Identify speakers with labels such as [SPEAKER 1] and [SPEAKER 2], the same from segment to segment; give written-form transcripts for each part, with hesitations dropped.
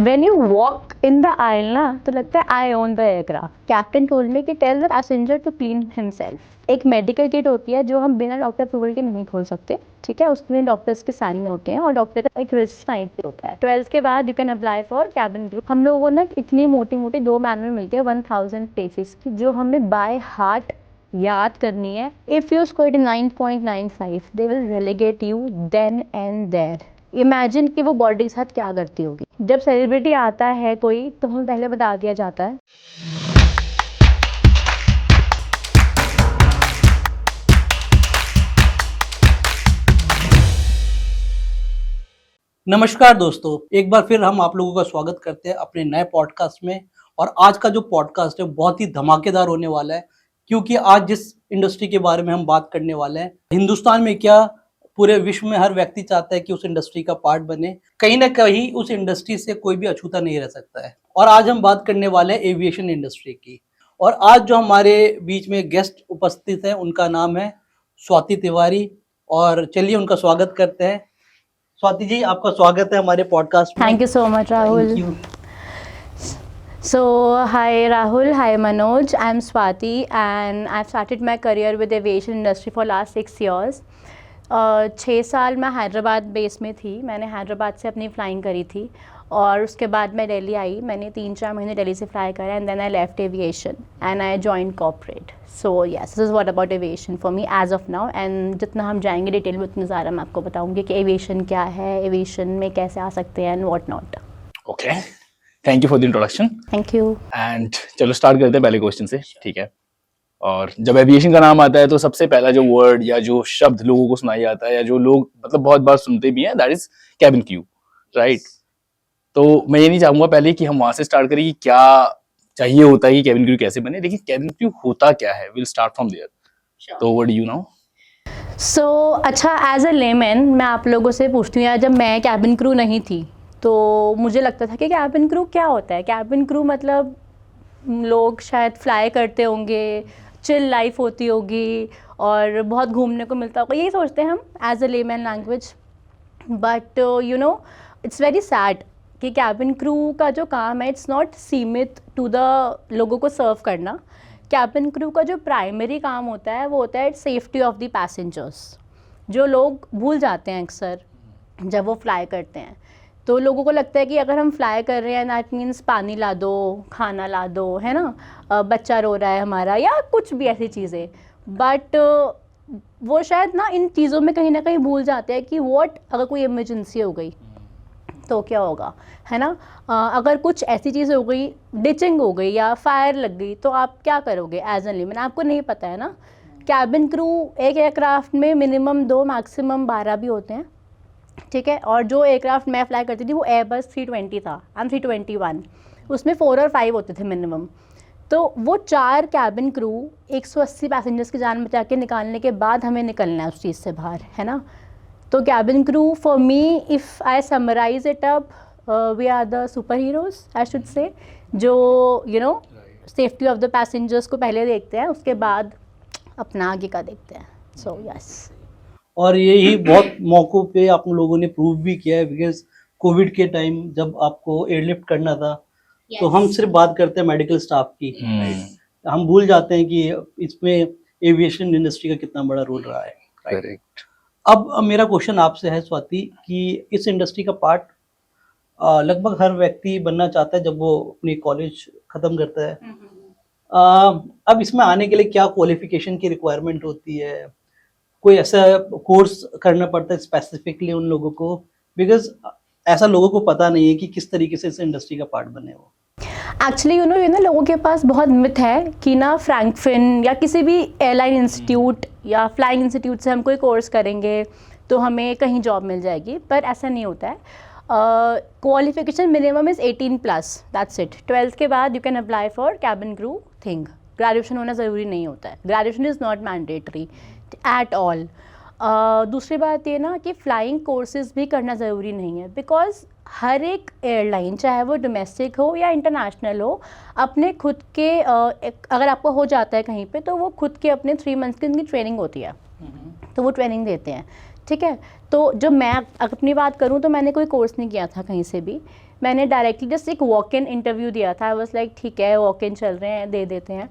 [SPEAKER 1] When you walk in the aisle ना तो लगता है I own the aircraft. Captain told me कि tell the passenger to clean himself. एक medical kit होती है जो हम बिना डॉक्टर अप्रूवल के नहीं खोल सकते, ठीक है। उसमें डॉक्टर्स के साइन होते हैं और डॉक्टर का एक रिस्ट साइन भी होता है। 12th के बाद you can apply for cabin crew. हम लोगों को ना इतनी मोटी मोटी 2 मैनुअल मिलती है 1000 पेजेस की, जो हमें बाय हार्ट याद करनी है। If you score 9.95 they will relegate you then and there. Imagine कि वो बॉडी के साथ क्या करती होगी। जब सेलिब्रिटी आता है कोई तो हमें पहले बता दिया जाता है।
[SPEAKER 2] नमस्कार दोस्तों, एक बार फिर हम आप लोगों का स्वागत करते हैं अपने नए पॉडकास्ट में। और आज का जो पॉडकास्ट है बहुत ही धमाकेदार होने वाला है, क्योंकि आज जिस इंडस्ट्री के बारे में हम बात करने वाले हैं, हिंदुस्तान में क्या पूरे विश्व में हर व्यक्ति चाहता है कि उस इंडस्ट्री का पार्ट बने। कहीं ना कहीं उस इंडस्ट्री से कोई भी अछूता नहीं रह सकता है। और आज हम बात करने वाले हैं एविएशन इंडस्ट्री की। और आज जो हमारे बीच में गेस्ट उपस्थित हैं उनका नाम है स्वाति तिवारी। और चलिए उनका स्वागत करते हैं। स्वाति जी, आपका स्वागत है हमारे पॉडकास्ट में।
[SPEAKER 1] Thank you so much Rahul. So hi Rahul, hi Manoj, I am Swati and I've started my career with aviation industry for last 6 years. 6 साल मैं हैदराबाद बेस में थी। मैंने हैदराबाद से अपनी फ़्लाइंग करी थी और उसके बाद मैं दिल्ली आई। मैंने 3-4 महीने दिल्ली से फ्लाई करा and then I left aviation and I join corporate. So yes, this is what about aviation for me as of now. And जितना हम जाएंगे डिटेल में उतना ज़्यादा मैं आपको बताऊँगी कि एविएशन क्या है, एविएशन में कैसे आ सकते हैं and what not.
[SPEAKER 3] Okay, thank you for the introduction.
[SPEAKER 1] Thank you.
[SPEAKER 3] And चलो स्टार्ट करते हैं पहले क्वेश्चन से, ठीक है। और जब एविएशन का नाम आता है तो सबसे पहला जो वर्ड या जो शब्द लोगों को सुनाई आता है या जो लोग मतलब बहुत बार सुनते भी हैं, that is cabin crew, right. तो मैं ये नहीं चाहूंगा पहले कि हम वहां से स्टार्ट करें कि क्या चाहिए होता है कि कैबिन क्रू कैसे बने, लेकिन कैबिन क्रू होता क्या है, विल स्टार्ट फ्रॉम देयर। तो व्हाट डू यू नो?
[SPEAKER 1] सो अच्छा, एज अ लेमैन मैं आप लोगों से पूछती हूँ यार, जब मैं कैबिन क्रू नहीं थी तो मुझे लगता था कि कैबिन क्रू क्या होता है। कैबिन क्रू मतलब लोग शायद फ्लाई करते होंगे, चिल लाइफ होती होगी और बहुत घूमने को मिलता होगा, यही सोचते हैं हम as a layman language. But you know it's very sad कि कैबिन क्रू का जो काम है इट्स नॉट सीमित टू द लोगों को सर्व करना। कैबिन क्रू का जो प्राइमरी काम होता है वो होता है सेफ्टी ऑफ द पैसेंजर्स, जो लोग भूल जाते हैं अक्सर जब वो फ्लाई करते हैं। तो लोगों को लगता है कि अगर हम फ्लाई कर रहे हैं दैट मीन्स पानी ला दो, खाना ला दो, है ना, बच्चा रो रहा है हमारा या कुछ भी ऐसी चीज़ें। बट वो शायद ना इन चीज़ों में कहीं ना कहीं भूल जाते हैं कि व्हाट अगर कोई इमरजेंसी हो गई तो क्या होगा, है ना। अगर कुछ ऐसी चीज़ हो गई, डिचिंग हो गई या फायर लग गई, तो आप क्या करोगे एज एन लेमैन, आपको नहीं पता है ना। कैबिन क्रू एक एयरक्राफ्ट में मिनिमम 2 मैक्सिमम 12 भी होते हैं, ठीक है। और जो एयरक्राफ्ट मैं फ्लाई करती थी वो एयरबस 320 था, एंड 321, उसमें 4 और 5 होते थे मिनिमम। तो वो 4 कैबिन क्रू 180 पैसेंजर्स की जान बचा के निकालने के बाद हमें निकलना है उस चीज़ से बाहर, है ना। तो cabin crew for me, if I summarise it up, we are the superheroes I should say, जो you know safety of the passengers को पहले देखते हैं, उसके बाद अपना आगे का देखते हैं। So yes.
[SPEAKER 2] और यही बहुत मौक़ों पे आप लोगों ने प्रूव भी किया है, बिकॉज कोविड के टाइम जब आपको एयरलिफ्ट करना था तो हम सिर्फ बात करते हैं मेडिकल स्टाफ की, हम भूल जाते हैं कि इसमें एविएशन इंडस्ट्री का कितना बड़ा रोल रहा है।
[SPEAKER 3] करेक्ट।
[SPEAKER 2] अब मेरा क्वेश्चन आपसे है स्वाति कि इस इंडस्ट्री का पार्ट लगभग हर व्यक्ति बनना चाहता है जब वो अपनी कॉलेज ख़त्म करता है। अब इसमें आने के लिए क्या क्वालिफिकेशन की रिक्वायरमेंट होती है? कोई ऐसा कोर्स करना पड़ता है स्पेसिफिकली उन लोगों को, बिकॉज ऐसा लोगों को पता नहीं है कि किस तरीके से इस इंडस्ट्री का पार्ट बने वो।
[SPEAKER 1] एक्चुअली यू नो लोगों के पास बहुत मिथ है कि ना फ्रैंकफिन या किसी भी एयरलाइन इंस्टीट्यूट या फ्लाइंग इंस्टीट्यूट से हम कोई कोर्स करेंगे तो हमें कहीं जॉब मिल जाएगी, पर ऐसा नहीं होता है। Qualification minimum is 18+, that's it. 12th के बाद you can apply for cabin crew thing. Graduation होना ज़रूरी नहीं होता है, graduation is not mandatory at all. दूसरी बात ये ना कि फ़्लाइंग कोर्सेज़ भी करना ज़रूरी नहीं है, बिकॉज हर एक एयरलाइन चाहे वो डोमेस्टिक हो या इंटरनेशनल हो, अपने खुद के अगर आपको हो जाता है कहीं पे तो वो खुद के अपने 3 मंथ्स की उनकी ट्रेनिंग होती है, तो वो ट्रेनिंग देते हैं, ठीक है। तो जब मैं अपनी बात करूँ तो मैंने कोई कोर्स नहीं किया था कहीं से भी, मैंने डायरेक्टली जस्ट एक वॉक इन इंटरव्यू दिया था. आई वॉज लाइक ठीक है, वॉक इन चल रहे हैं, दे देते हैं.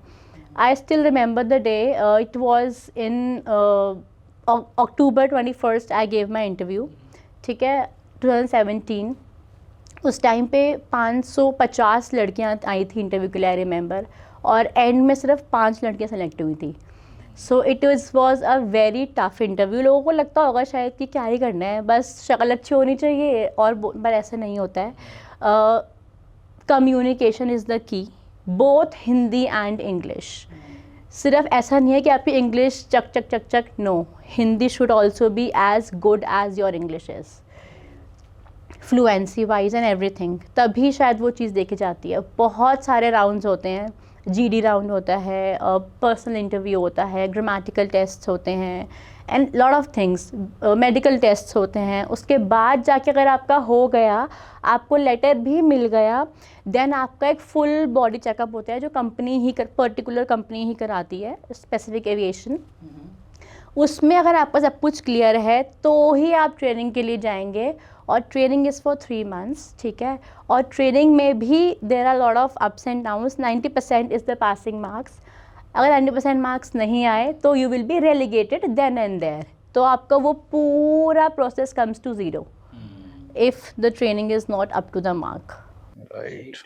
[SPEAKER 1] I still remember the day. It was in October 21st I gave my interview. ठीक है, 2017. उस टाइम पे 550 लड़कियां आई थी इंटरव्यू के लिए, आई रिमेंबर. और एंड में सिर्फ 5 लड़कियां सेलेक्ट हुई थी. So it was a very tough interview. लोगों को लगता होगा शायद कि क्या ही करना है, बस शक्ल अच्छी होनी चाहिए, और पर ऐसा नहीं होता है. Communication is the key, both Hindi and English. सिर्फ ऐसा नहीं है कि आपकी इंग्लिश चक चक चक चक, no, Hindi should also be as good as your English is, fluency wise and everything. तभी शायद वो चीज़ देखी जाती है. बहुत सारे राउंड्स होते हैं. जीडी राउंड होता है, पर्सनल इंटरव्यू होता है, ग्रामेटिकल टेस्ट होते हैं, and lot of things, medical test होते हैं. उसके बाद जाके अगर आपका हो गया, आपको लेटर भी मिल गया, देन आपका एक फुल बॉडी चेकअप होता है जो कंपनी ही पर्टिकुलर कंपनी ही कराती है, स्पेसिफिक एविएशन. उसमें अगर आपका सब कुछ क्लियर है तो ही आप ट्रेनिंग के लिए जाएंगे. और ट्रेनिंग इज़ फॉर 3 months. ठीक है, और ट्रेनिंग में भी there are lot of ups and downs. 90% is the passing marks. अगर 90% मार्क्स नहीं आए तो you will be relegated then and there. तो आपका वो पूरा process comes to zero if the training is not up to the mark.
[SPEAKER 3] Right,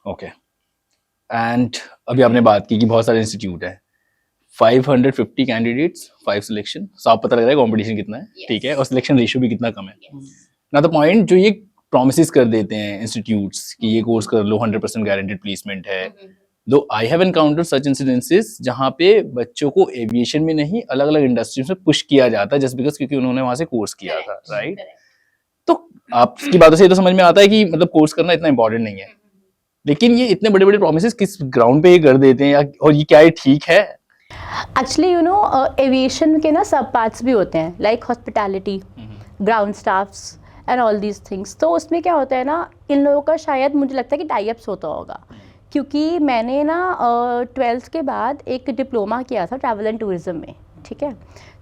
[SPEAKER 3] okay. And अभी आपने बात की कि बहुत सारे इंस्टीट्यूट है, 550 कैंडिडेट्स, 5 सिलेक्शन. साफ पता लग रहा है कंपटीशन कितना है. ठीक है, और सिलेक्शन रेशियो भी कितना कम है. ना द पॉइंट, जो ये प्रोमिस कर देते हैं इंस्टीट्यूट्स कि ये कोर्स कर लो, 100% गारंटेड प्लेसमेंट है. दो I have encountered such incidences जहाँ पे बच्चों को एविएशन में नहीं, अलग अलग इंडस्ट्रीज में पुश किया जाता है जस्ट बिकॉज क्योंकि उन्होंने वहां से कोर्स किया था. राइट, तो आपकी बातों से ये तो समझ में आता है कि मतलब कोर्स करना इतना इंपॉर्टेंट नहीं है. लेकिन ये इतने बड़े बड़े प्रोमिस किस ग्राउंड पे ये कर देते हैं, और ये क्या ये ठीक है?
[SPEAKER 1] एक्चुअली यू नो, एविएशन के ना सब पार्ट्स भी होते हैं, like hospitality, ground staffs and all these things. तो उसमें क्या होता है ना, इन लोगों का शायद मुझे लगता है कि टाई-अप्स होता होगा. क्योंकि मैंने ना 12th के बाद एक डिप्लोमा किया था ट्रैवल एंड टूरिज्म में. ठीक है,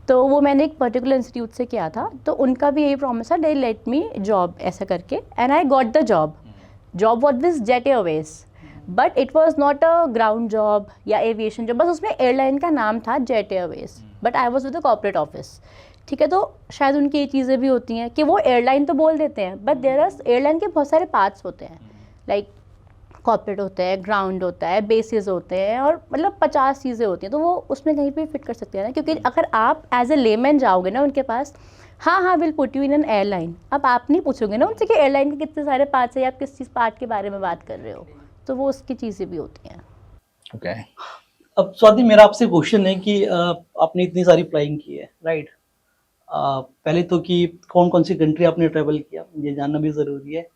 [SPEAKER 1] तो वो मैंने एक पर्टिकुलर इंस्टीट्यूट से किया था. तो उनका भी यही प्रॉमिस था, दे लेट मी जॉब ऐसा करके, and I got the job. Job what this jet Airways, but it was not a ground job या एविएशन जॉब. बस उसमें एयरलाइन का नाम था jet Airways, but I was with the corporate office. ठीक है, तो शायद उनकी ये चीज़ें भी होती हैं कि वो एयरलाइन तो बोल देते हैं, बट देयर आर एयरलाइन के बहुत सारे पार्ट्स होते हैं, लाइक कॉर्पोरेट होता है, ग्राउंड होता है, बेसिस होते हैं, और मतलब 50 चीज़ें होती हैं. तो वो उसमें कहीं पे फिट कर सकते हैं ना, क्योंकि अगर आप एज ए लेमैन जाओगे ना उनके पास, हाँ will put you in an airline. अब आप नहीं पूछोगे ना उनसे कि एयरलाइन के कितने सारे पार्ट्स है, आप किस चीज़ पार्ट के बारे में बात कर रहे हो. तो वो उसकी चीज़ें भी होती हैं.
[SPEAKER 3] ओके.
[SPEAKER 2] अब स्वाति, मेरा आपसे क्वेश्चन है कि आपने इतनी सारी फ्लाइंग की है, राइट? पहले तो कि कौन कौन सी कंट्री आपने ट्रैवल किया, ये जानना भी ज़रूरी है.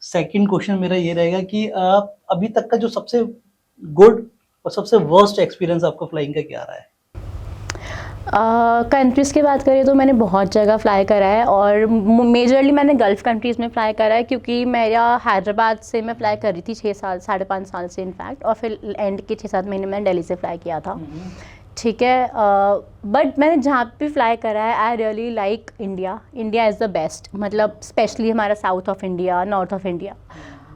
[SPEAKER 2] सेकंड क्वेश्चन मेरा ये रहेगा कि अभी तक का जो सबसे गुड और सबसे वर्स्ट एक्सपीरियंस आपका फ्लाइंग का क्या रहा है?
[SPEAKER 1] कंट्रीज़ की बात करें तो मैंने बहुत जगह फ्लाई करा है, और मेजरली मैंने गल्फ़ कंट्रीज़ में फ़्लाई करा है, क्योंकि मेरा हैदराबाद से मैं फ़्लाई कर रही थी 6 साल, 5.5 साल से इनफैक्ट, और फिर एंड के 6-7 महीने मैंने दिल्ली से फ़्लाई किया था. ठीक है, बट मैंने जहाँ भी फ्लाई करा है, I really like India. India is the best, मतलब स्पेशली हमारा south of India, north of India.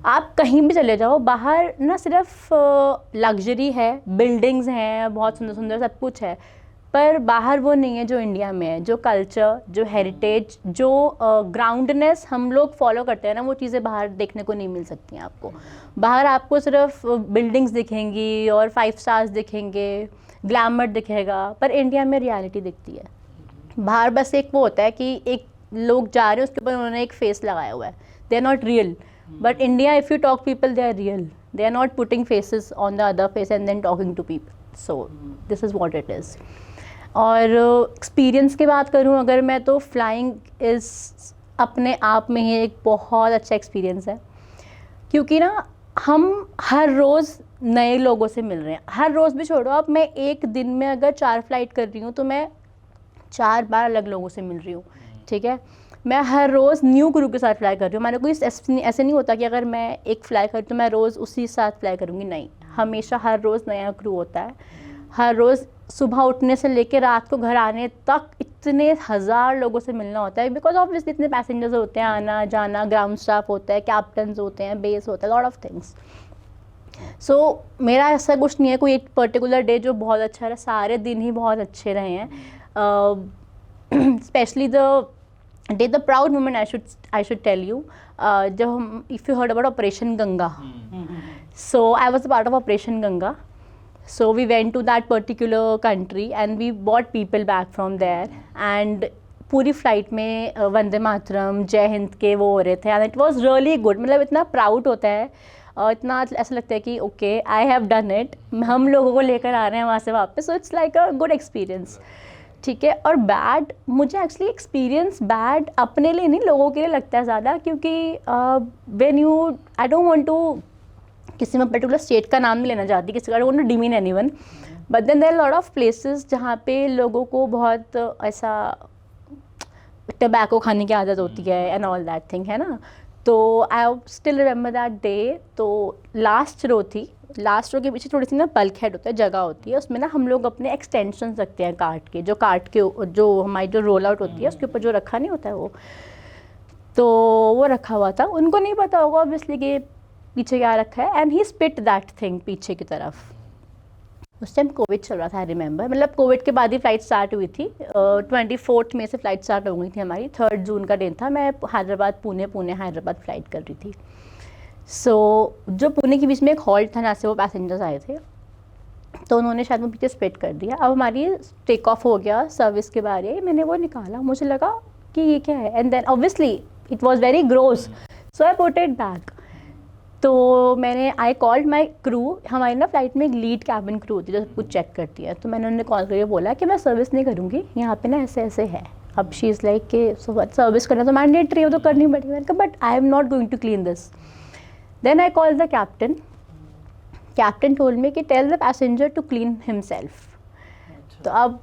[SPEAKER 1] आप कहीं भी चले जाओ बाहर ना, सिर्फ लग्जरी है, बिल्डिंग्स हैं, बहुत सुंदर सुंदर सब कुछ है, पर बाहर वो नहीं है जो इंडिया में है. जो कल्चर, जो हेरिटेज, जो ग्राउंडनेस हम लोग फॉलो करते हैं ना, वो चीज़ें बाहर देखने को नहीं मिल सकती हैं आपको. बाहर आपको सिर्फ बिल्डिंग्स दिखेंगी और 5 स्टार्स दिखेंगे, ग्लैमर दिखेगा, पर इंडिया में रियलिटी दिखती है. बाहर बस एक वो होता है कि एक लोग जा रहे हैं, उसके ऊपर उन्होंने एक फेस लगाया हुआ है, they are not real. But India, if you talk people, they are real. They are not putting faces on the other face and then talking to people. So this is what it is. और experience की बात करूं अगर मैं, तो flying is अपने आप में ही एक बहुत अच्छा एक्सपीरियंस है, क्योंकि ना हम हर रोज़ नए लोगों से मिल रहे हैं. हर रोज़ भी छोड़ो, अब मैं एक दिन में अगर 4 फ्लाइट कर रही हूँ तो मैं 4 बार अलग लोगों से मिल रही हूँ. ठीक है, मैं हर रोज़ न्यू क्रू के साथ फ्लाई कर रही हूँ. मैंने कोई ऐसे नहीं होता कि अगर मैं एक फ़्लाई करूँ तो मैं रोज़ उसी साथ फ्लाई करूँगी, नहीं. हमेशा हर रोज़ नया क्रू होता है, हर रोज़ सुबह उठने से लेकर रात को घर आने तक इतने हज़ार लोगों से मिलना होता है, बिकॉज ऑब्वियसली इतने पैसेंजर्स होते हैं, आना जाना, ग्राउंड स्टाफ होता है, कैप्टन्स होते हैं, बेस होता है, लॉट ऑफ थिंग्स. सो मेरा ऐसा कुछ नहीं है कोई एक पर्टिकुलर डे जो बहुत अच्छा रहा, सारे दिन ही बहुत अच्छे रहे हैं. Specially the proud moment I should tell you, जब हम, if you heard about operation Ganga, so I was a part of Operation Ganga. So we went to that particular country and we brought people back from there, and पूरी flight में वंदे मातरम, जय हिंद के वो हो रहे थे, and it was really good. मतलब इतना प्राउड होता है, इतना ऐसा लगता है कि okay I have done it, हम लोगों को लेकर आ रहे हैं वहाँ से वापस. So it's like a good experience. ठीक है. और बैड, मुझे एक्चुअली एक्सपीरियंस बैड अपने लिए नहीं, लोगों के लिए लगता है ज़्यादा, क्योंकि when you, I don't want to किसी में पर्टिकुलर स्टेट का नाम नहीं लेना चाहती, किसी का don't demean anyone, but then there are lot of places जहाँ पे लोगों को बहुत ऐसा टबैको खाने की आदत होती है एंड ऑल दैट थिंग, है ना. तो I still remember that day. तो लास्ट रो थी, लास्ट रो के पीछे थोड़ी सी ना बल्क हेड होता है, जगह होती है, उसमें ना हम लोग अपने एक्सटेंशन रखते हैं कार्ट के, जो हमारी जो रोल आउट होती है उसके ऊपर जो रखा नहीं होता है वो, तो वो रखा हुआ था. उनको नहीं पता होगा ऑब्वियसली कि पीछे क्या रखा है, and he spit that thing पीछे की तरफ. उस टाइम कोविड चल रहा था, आई रिमेंबर, मतलब कोविड के बाद ही फ़्लाइट स्टार्ट हुई थी. 24 मई से फ़्लाइट स्टार्ट हो गई थी हमारी, 3 जून का दिन था. मैं हैदराबाद पुणे हैदराबाद फ़्लाइट कर रही थी. सो जो पुणे के बीच में एक हॉल्ट था, जहाँ से वो पैसेंजर्स आए थे, तो उन्होंने शायद वो पीछे स्पिट कर दिया. अब हमारी टेक ऑफ हो गया, सर्विस के बारे, मैंने वो निकाला, मुझे लगा कि ये क्या है, and then obviously it was very gross, so I put it back. तो मैंने, आई कॉल्ड माई क्रू, हमारी ना फ्लाइट में एक लीड कैबिन क्रू होती है जो सब कुछ चेक करती है, तो मैंने उन्हें कॉल करके बोला कि मैं सर्विस नहीं करूँगी, यहाँ पे ना ऐसे ऐसे है. अब शी इज़ लाइक कि सर्विस करना तो मैंडेटरी है, वो तो करनी पड़ेगी. मैंने कहा but I am not going to clean this. Then I call the captain told me कि tell the passenger to clean himself. तो अब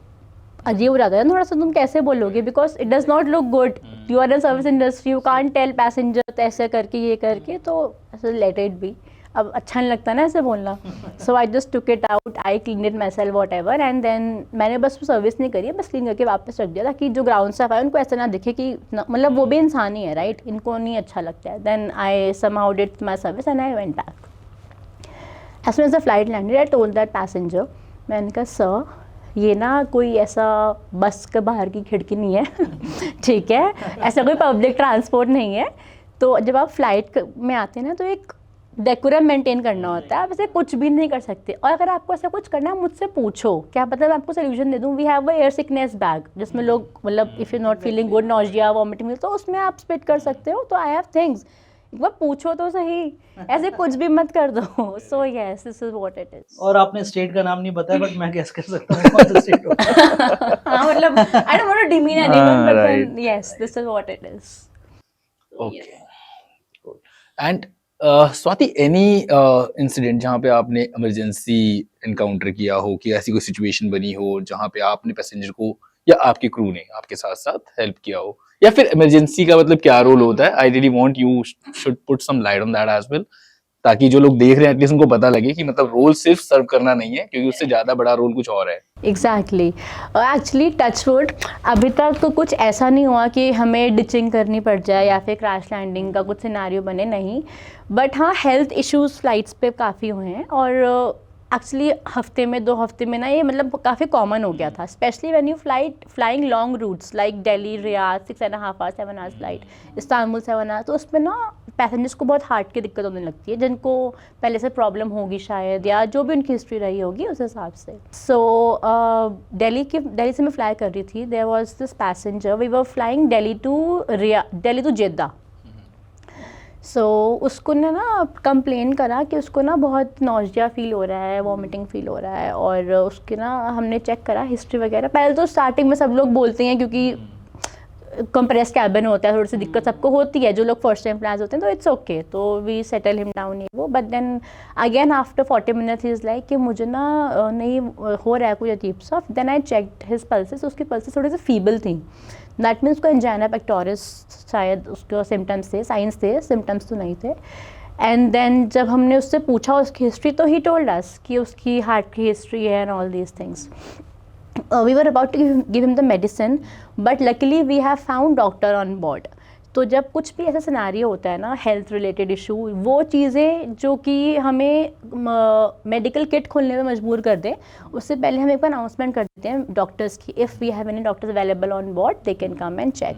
[SPEAKER 1] अजीब हो जाता है थोड़ा सा, तुम कैसे बोलोगे, because it does not look good, you are in service industry, you can't tell passenger ऐसे करके ये करके, तो ऐसे लेट इट बी. अब अच्छा नहीं लगता ना ऐसे बोलना. So I just took it out, I clean it myself whatever, and then मैंने बस सर्विस नहीं करी है, बस क्लीन करके वापस रख दिया, ताकि जो ग्राउंड स्टाफ है उनको ऐसा ना दिखे कि मतलब वो भी इंसान ही है, राइट, इनको नहीं अच्छा लगता है. Then I somehow did my service and I went back. As soon as the flight landed I told that passenger, मैंने कहा सर ये ना कोई ऐसा बस के बाहर की खिड़की नहीं है, ठीक है, ऐसा कोई पब्लिक ट्रांसपोर्ट नहीं है. तो जब आप फ्लाइट में आते हैं ना, तो एक डेकोरम मेंटेन करना होता है, आप ऐसे कुछ भी नहीं कर सकते. और अगर आपको ऐसा कुछ करना है मुझसे पूछो, क्या पता मैं आपको सोल्यूशन दे दूँ. We have a air sickness bag जिसमें लोग, मतलब if you not feeling good, nausea, vomiting, तो उसमें आप स्पिट कर सकते हो. तो आई हैव थिंग्स, एक बार पूछो तो सही, ऐसे कुछ भी मत कर दो. सो yes, this is what it is.
[SPEAKER 2] और आपने स्टेट का नाम नहीं बताया, बट मैं गेस कर सकता हूँ कौन सा स्टेट होगा.
[SPEAKER 1] हाँ, मतलब I don't want to demean anyone, but then yes, this is what it is.
[SPEAKER 3] Okay. And Swati, any incident जहाँ पे आपने इमरजेंसी इनकाउंटर किया हो, कि ऐसी कोई सिचुएशन बनी हो जहाँ पे आपने पैसेंजर को या आपके क्रू ने आपके साथ साथ हेल्प किया हो, या फिर इमरजेंसी का मतलब क्या रोल होता है? I really want you should put some light on that as well, ताकि जो लोग देख रहे हैं एटलीस्ट उनको पता लगे कि मतलब रोल सिर्फ सर्व करना नहीं है, क्योंकि उससे ज्यादा बड़ा रोल कुछ और है.
[SPEAKER 1] एग्जैक्टली. एक्चुअली टच वुड, अभी तक तो कुछ ऐसा नहीं हुआ कि हमें डिचिंग करनी पड़ जाए या फिर क्रैश लैंडिंग का कुछ सिनारियो बने, नहीं. बट हाँ, हेल्थ इश्यूज फ्लाइट्स पे काफ़ी हुए हैं, और एक्चुअली हफ्ते में 2 हफ्ते में ना ये मतलब काफ़ी कॉमन हो गया था, specially when you flying long routes like Delhi Riyadh 6.5 hours 7 hours flight, Istanbul 7 hours. तो उसमें ना पैसेंजर्स को बहुत हार्ट की दिक्कत होने लगती है, जिनको पहले से प्रॉब्लम होगी शायद, या जो भी उनकी हिस्ट्री रही होगी उस हिसाब से. सो दिल्ली से मैं फ्लाई कर रही थी. There was this passenger, we were flying Delhi to Jeddah. सो उसको ना कंप्लेन करा कि उसको ना बहुत नॉजिया फील हो रहा है, वॉमिटिंग फील हो रहा है, और उसके ना हमने चेक करा हिस्ट्री वगैरह. पहले तो स्टार्टिंग में सब लोग बोलते हैं, क्योंकि कंप्रेस कैबिन होता है, थोड़ी सी दिक्कत सबको होती है जो लोग फर्स्ट टाइम फ्लाइज होते हैं, तो इट्स ओके, तो वी सेटल हिम डाउन ये वो. But then again after 40 minutes he is like कि मुझे ना नहीं हो रहा है कुछ अजीब सा. Then I checked his pulses, उसकी पल्सेस थोड़ी सी फीबल थी. दैट मीन्स उसको एंजाइना पेक्टोरिस शायद उसके सिम्टम्स थे, साइंस थे, सिम्टम्स तो नहीं थे. एंड देन जब हमने उससे पूछा उसकी हिस्ट्री, तो ही टोल्ड अस कि उसकी हार्ट की हिस्ट्री है and all these things. we were about to give him the medicine, but luckily we have found doctor on board. तो जब कुछ भी ऐसा सिनारियो होता है ना, हेल्थ रिलेटेड इशू, वो चीज़ें जो कि हमें मेडिकल किट खोलने में मजबूर कर दें, उससे पहले हम एक बार अनाउंसमेंट कर देते हैं डॉक्टर्स की, if we have any doctors available on board they can come and check.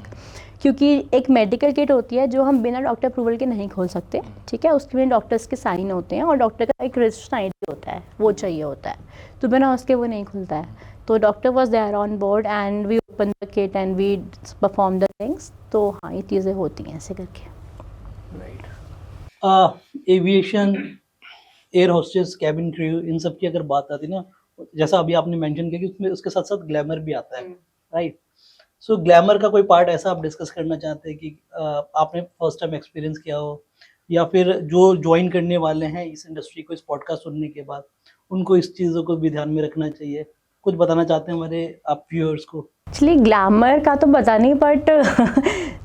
[SPEAKER 1] क्योंकि एक मेडिकल किट होती है जो हम बिना डॉक्टर अप्रूवल के नहीं खोल सकते, ठीक है. उसके लिए डॉक्टर्स के साइन होते हैं और डॉक्टर का एक रजिस्ट्रेशन आईडी होता है, वो चाहिए होता है. तो बिना उसके वो नहीं खुलता है. तो doctor was there on board and we open the kit and we perform the things. तो हाँ, ये चीज़ें होती हैं ऐसे करके.
[SPEAKER 2] Aviation, air hostess, cabin crew, इन सब की अगर बात आती है ना, जैसा अभी आपने मेंशन किया कि उसमें उसके साथ साथ ग्लैमर भी आता है, राइट. सो ग्लैमर का कोई पार्ट ऐसा आप डिस्कस करना चाहते हैं कि आपने फर्स्ट टाइम एक्सपीरियंस किया हो, या फिर जो ज्वाइन करने वाले हैं इस इंडस्ट्री को, इस पॉडकास्ट सुनने के बाद उनको इस चीज़ों को भी ध्यान में रखना चाहिए? कुछ बताना चाहते हैं हमारे आप व्यूअर्स को?
[SPEAKER 1] एक्चुअली ग्लैमर का तो पता नहीं, बट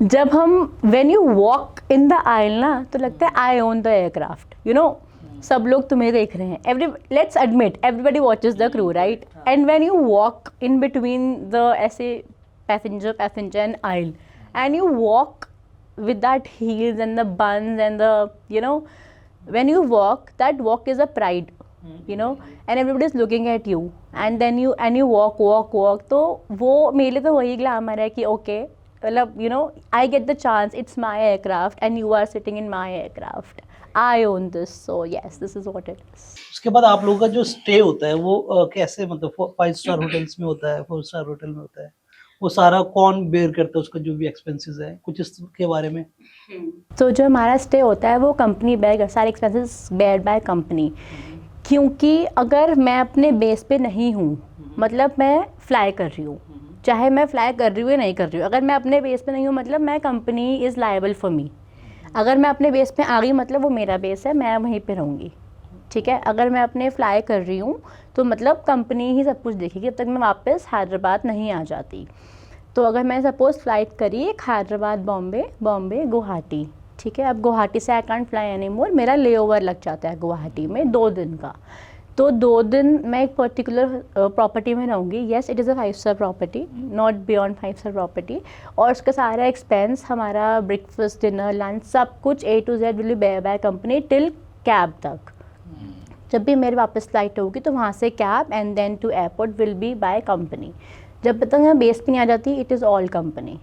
[SPEAKER 1] जब हम when you walk in the aisle ना, तो लगता है I own the aircraft, you know. सब लोग तुम्हें देख रहे हैं. Let's admit everybody watches the crew, right. And when you walk in between the ऐसे passenger and aisle, and you walk with that heels and the buns and the, you know, when you walk, that walk is a pride, you know, and everybody is looking at you, and then you walk. तो वो मेरे लिए तो वही glamour है कि okay, मतलब you know, I get the chance, it's my aircraft and you are sitting in my aircraft, I own this, so yes, this is what it is.
[SPEAKER 2] उसके बाद आप लोगों का जो स्टे होता है वो कैसे, मतलब 5 स्टार होटल्स में होता है, 4 स्टार होटल में होता है, वो सारा कौन बेयर करता है, उसका जो भी एक्सपेंसेस है, कुछ इसके बारे में?
[SPEAKER 1] तो जो हमारा स्टे होता है वो कंपनी बेयर, सारे एक्सपेंसेस बेयर बाय कंपनी. क्योंकि अगर मैं अपने बेस पे नहीं हूँ, मतलब मैं फ्लाई कर रही हूँ, चाहे मैं फ्लाई कर रही हूँ या नहीं कर रही हूँ, अगर मैं अपने बेस पे नहीं हूँ मतलब मैं, company is liable for me. अगर मैं अपने बेस पे आ गई मतलब वो मेरा बेस है, मैं वहीं पे रहूँगी, ठीक है. अगर मैं अपने फ्लाई कर रही हूँ तो मतलब कंपनी ही सब कुछ देखेगी जब तक मैं वापस हैदराबाद नहीं आ जाती. तो अगर मैं सपोज़ फ्लाइट करी एक हैदराबाद बॉम्बे गुवाहाटी, ठीक है. अब गुवाहाटी से I can't fly any more, मेरा ले ओवर लग जाता है गुवाहाटी में 2 दिन का. तो 2 दिन मैं एक पर्टिकुलर प्रॉपर्टी में रहूँगी. Yes, it is a 5 star property, not beyond 5 star property. और उसका सारा एक्सपेंस, हमारा ब्रेकफास्ट, डिनर, लंच, सब कुछ A to Z will be bear by company till cab तक. जब भी मेरे वापस फ्लाइट होगी तो वहाँ से cab and then to airport will be by company. जब तक मैं बेस पे नहीं आ जाती, इट इज़ ऑल कंपनी.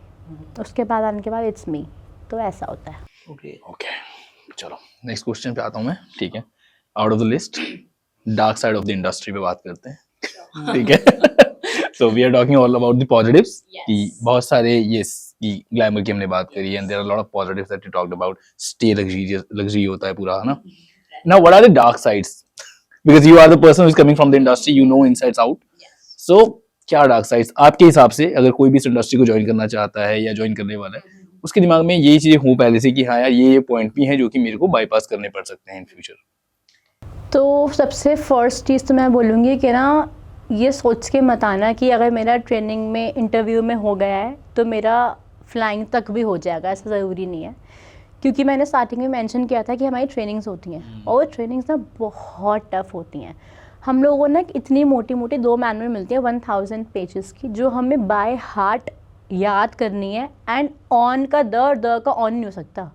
[SPEAKER 1] उसके बाद आने के बाद इट्स मी. तो ऐसा होता है.
[SPEAKER 3] ओके, चलो नेक्स्ट क्वेश्चन पे आता हूँ मैं, ठीक है. Out of the list, dark side of the industry पे बात करते हैं, ठीक है. So we are talking all about the positives, कि बहुत सारे की ग्लैमर की हमने बात करी, and there are lot of positives that we talked about. Stay luxury होता है पूरा, है ना. Now what are the dark sides, because you are the person who is coming from the industry, you know insides out. So क्या dark sides आपके हिसाब से, अगर कोई भी इस इंडस्ट्री को ज्वाइन करना चाहता है या ज्वाइन करने वाला है, उसके दिमाग में ये चीजें हों पहले से कि हाँ यार ये पॉइंट भी हैं जो कि मेरे को बाईपास करने पड़ सकते हैं इन फ्यूचर?
[SPEAKER 1] तो सबसे फर्स्ट चीज़ तो मैं बोलूँगी कि ना, ये सोच के मत आना कि अगर मेरा ट्रेनिंग में, इंटरव्यू में हो गया है तो मेरा फ्लाइंग तक भी हो जाएगा. ऐसा ज़रूरी नहीं है. क्योंकि मैंने स्टार्टिंग में मेंशन किया था कि हमारी ट्रेनिंग्स होती हैं, और ट्रेनिंग्स ना बहुत टफ होती हैं. हम लोगों को ना इतनी मोटी 2 मैनुअल मिलती है 1000 पेजेस की, जो हमें बाय हार्ट याद करनी है. एंड ऑन का द का ऑन नहीं हो सकता.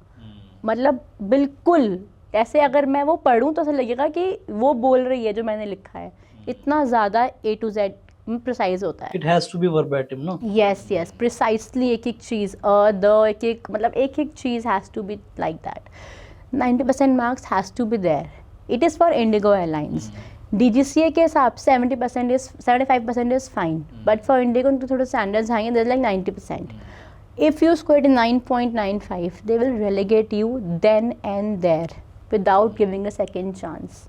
[SPEAKER 1] मतलब बिल्कुल ऐसे अगर मैं वो पढ़ूँ तो ऐसा लगेगा कि वो बोल रही है जो मैंने लिखा है. इतना ज़्यादा A to Z प्रिसाइज होता है.
[SPEAKER 2] It has to be verbatim, no?
[SPEAKER 1] Yes, precisely एक चीज़, एक मतलब एक चीज़ has to be like that. 90% marks has to be there. It is for IndiGo airlines. DGCA के हिसाब से 75% is fine, but for IndiGo उनके थोड़े स्टैंडर्ड्स हाई हैं, there like 90%. If you scored 9.95, they will relegate you then and there without giving a second chance.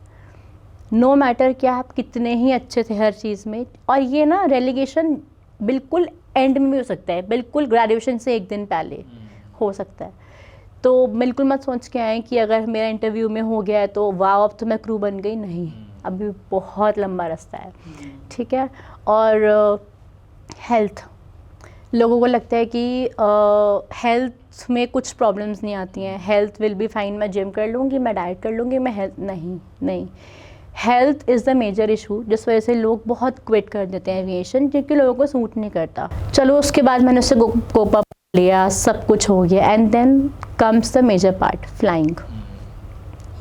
[SPEAKER 1] No matter क्या आप कितने ही अच्छे थे हर चीज़ में. और ये ना रेलीगेशन बिल्कुल एंड में भी हो सकता है, बिल्कुल ग्रेजुएशन से 1 दिन पहले हो सकता है. तो बिल्कुल मत सोच के आए कि अगर मेरा इंटरव्यू में हो गया है तो वाह अब तो मैं क्रू बन गई. नहीं, अभी बहुत लंबा रास्ता है, ठीक है. और हेल्थ, लोगों को लगता है कि हेल्थ में कुछ प्रॉब्लम्स नहीं आती हैं. हेल्थ विल बी फाइन, मैं जिम कर लूँगी, मैं डाइट कर लूँगी, मैं हेल्थ नहीं. Health is the major issue, जिस वजह से लोग बहुत क्विट कर देते हैं एविएशन, क्योंकि लोगों को सूट नहीं करता। चलो उसके बाद मैंने उससे कोप अप लिया, सब कुछ हो गया, and then comes the major part, flying.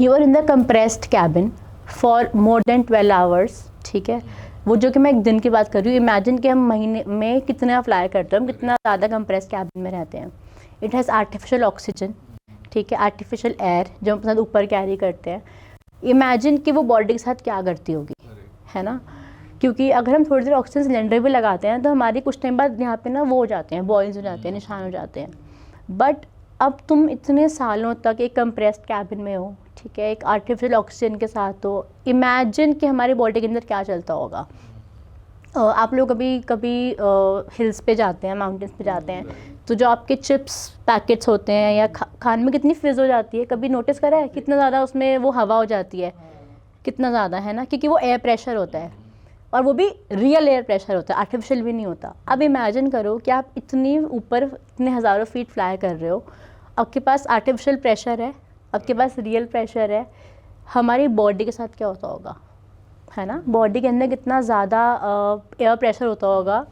[SPEAKER 1] You are in the compressed cabin for more than 12 hours, ठीक है। वो जो कि मैं एक दिन की बात कर रही हूँ, इमेजिन कि हम महीने में कितना फ्लाई करते हैं, हम कितना ज़्यादा कंप्रेस्ड कैबिन में रहते हैं। इट हैज़ आर्टिफिशियल ऑक्सीजन, ठीक है, आर्टिफिशियल एयर जो हम अपने साथ ऊपर कैरी करते हैं। इमेजिन कि वो बॉडी के साथ क्या करती होगी, है ना, क्योंकि अगर हम थोड़ी देर ऑक्सीजन सिलेंडर भी लगाते हैं तो हमारी कुछ टाइम बाद यहाँ पे ना वो हो जाते हैं, बॉयल्स हो जाते हैं, निशान हो जाते हैं। बट अब तुम इतने सालों तक एक कंप्रेस्ड कैबिन में हो, ठीक है, एक आर्टिफिशियल ऑक्सीजन के साथ हो। इमेजिन कि हमारी बॉडी के अंदर क्या चलता होगा। आप लोग कभी कभी हिल्स पे जाते हैं, माउंटेन्स पे जाते हैं, तो जो आपके चिप्स पैकेट्स होते हैं या खाने में कितनी फिज़ हो जाती है, कभी नोटिस करा है कितना ज़्यादा उसमें वो हवा हो जाती है, कितना ज़्यादा, है ना, क्योंकि वो एयर प्रेशर होता है, और वो भी रियल एयर प्रेशर होता है, आर्टिफिशियल भी नहीं होता। अब इमेजिन करो कि आप इतनी ऊपर, इतने हज़ारों फीट फ्लाई कर रहे हो, आपके पास आर्टिफिशियल प्रेशर है, आपके पास रियल प्रेशर है। हमारी बॉडी के साथ क्या होता होगा, है ना, बॉडी के अंदर कितना ज़्यादा एयर प्रेशर होता होगा।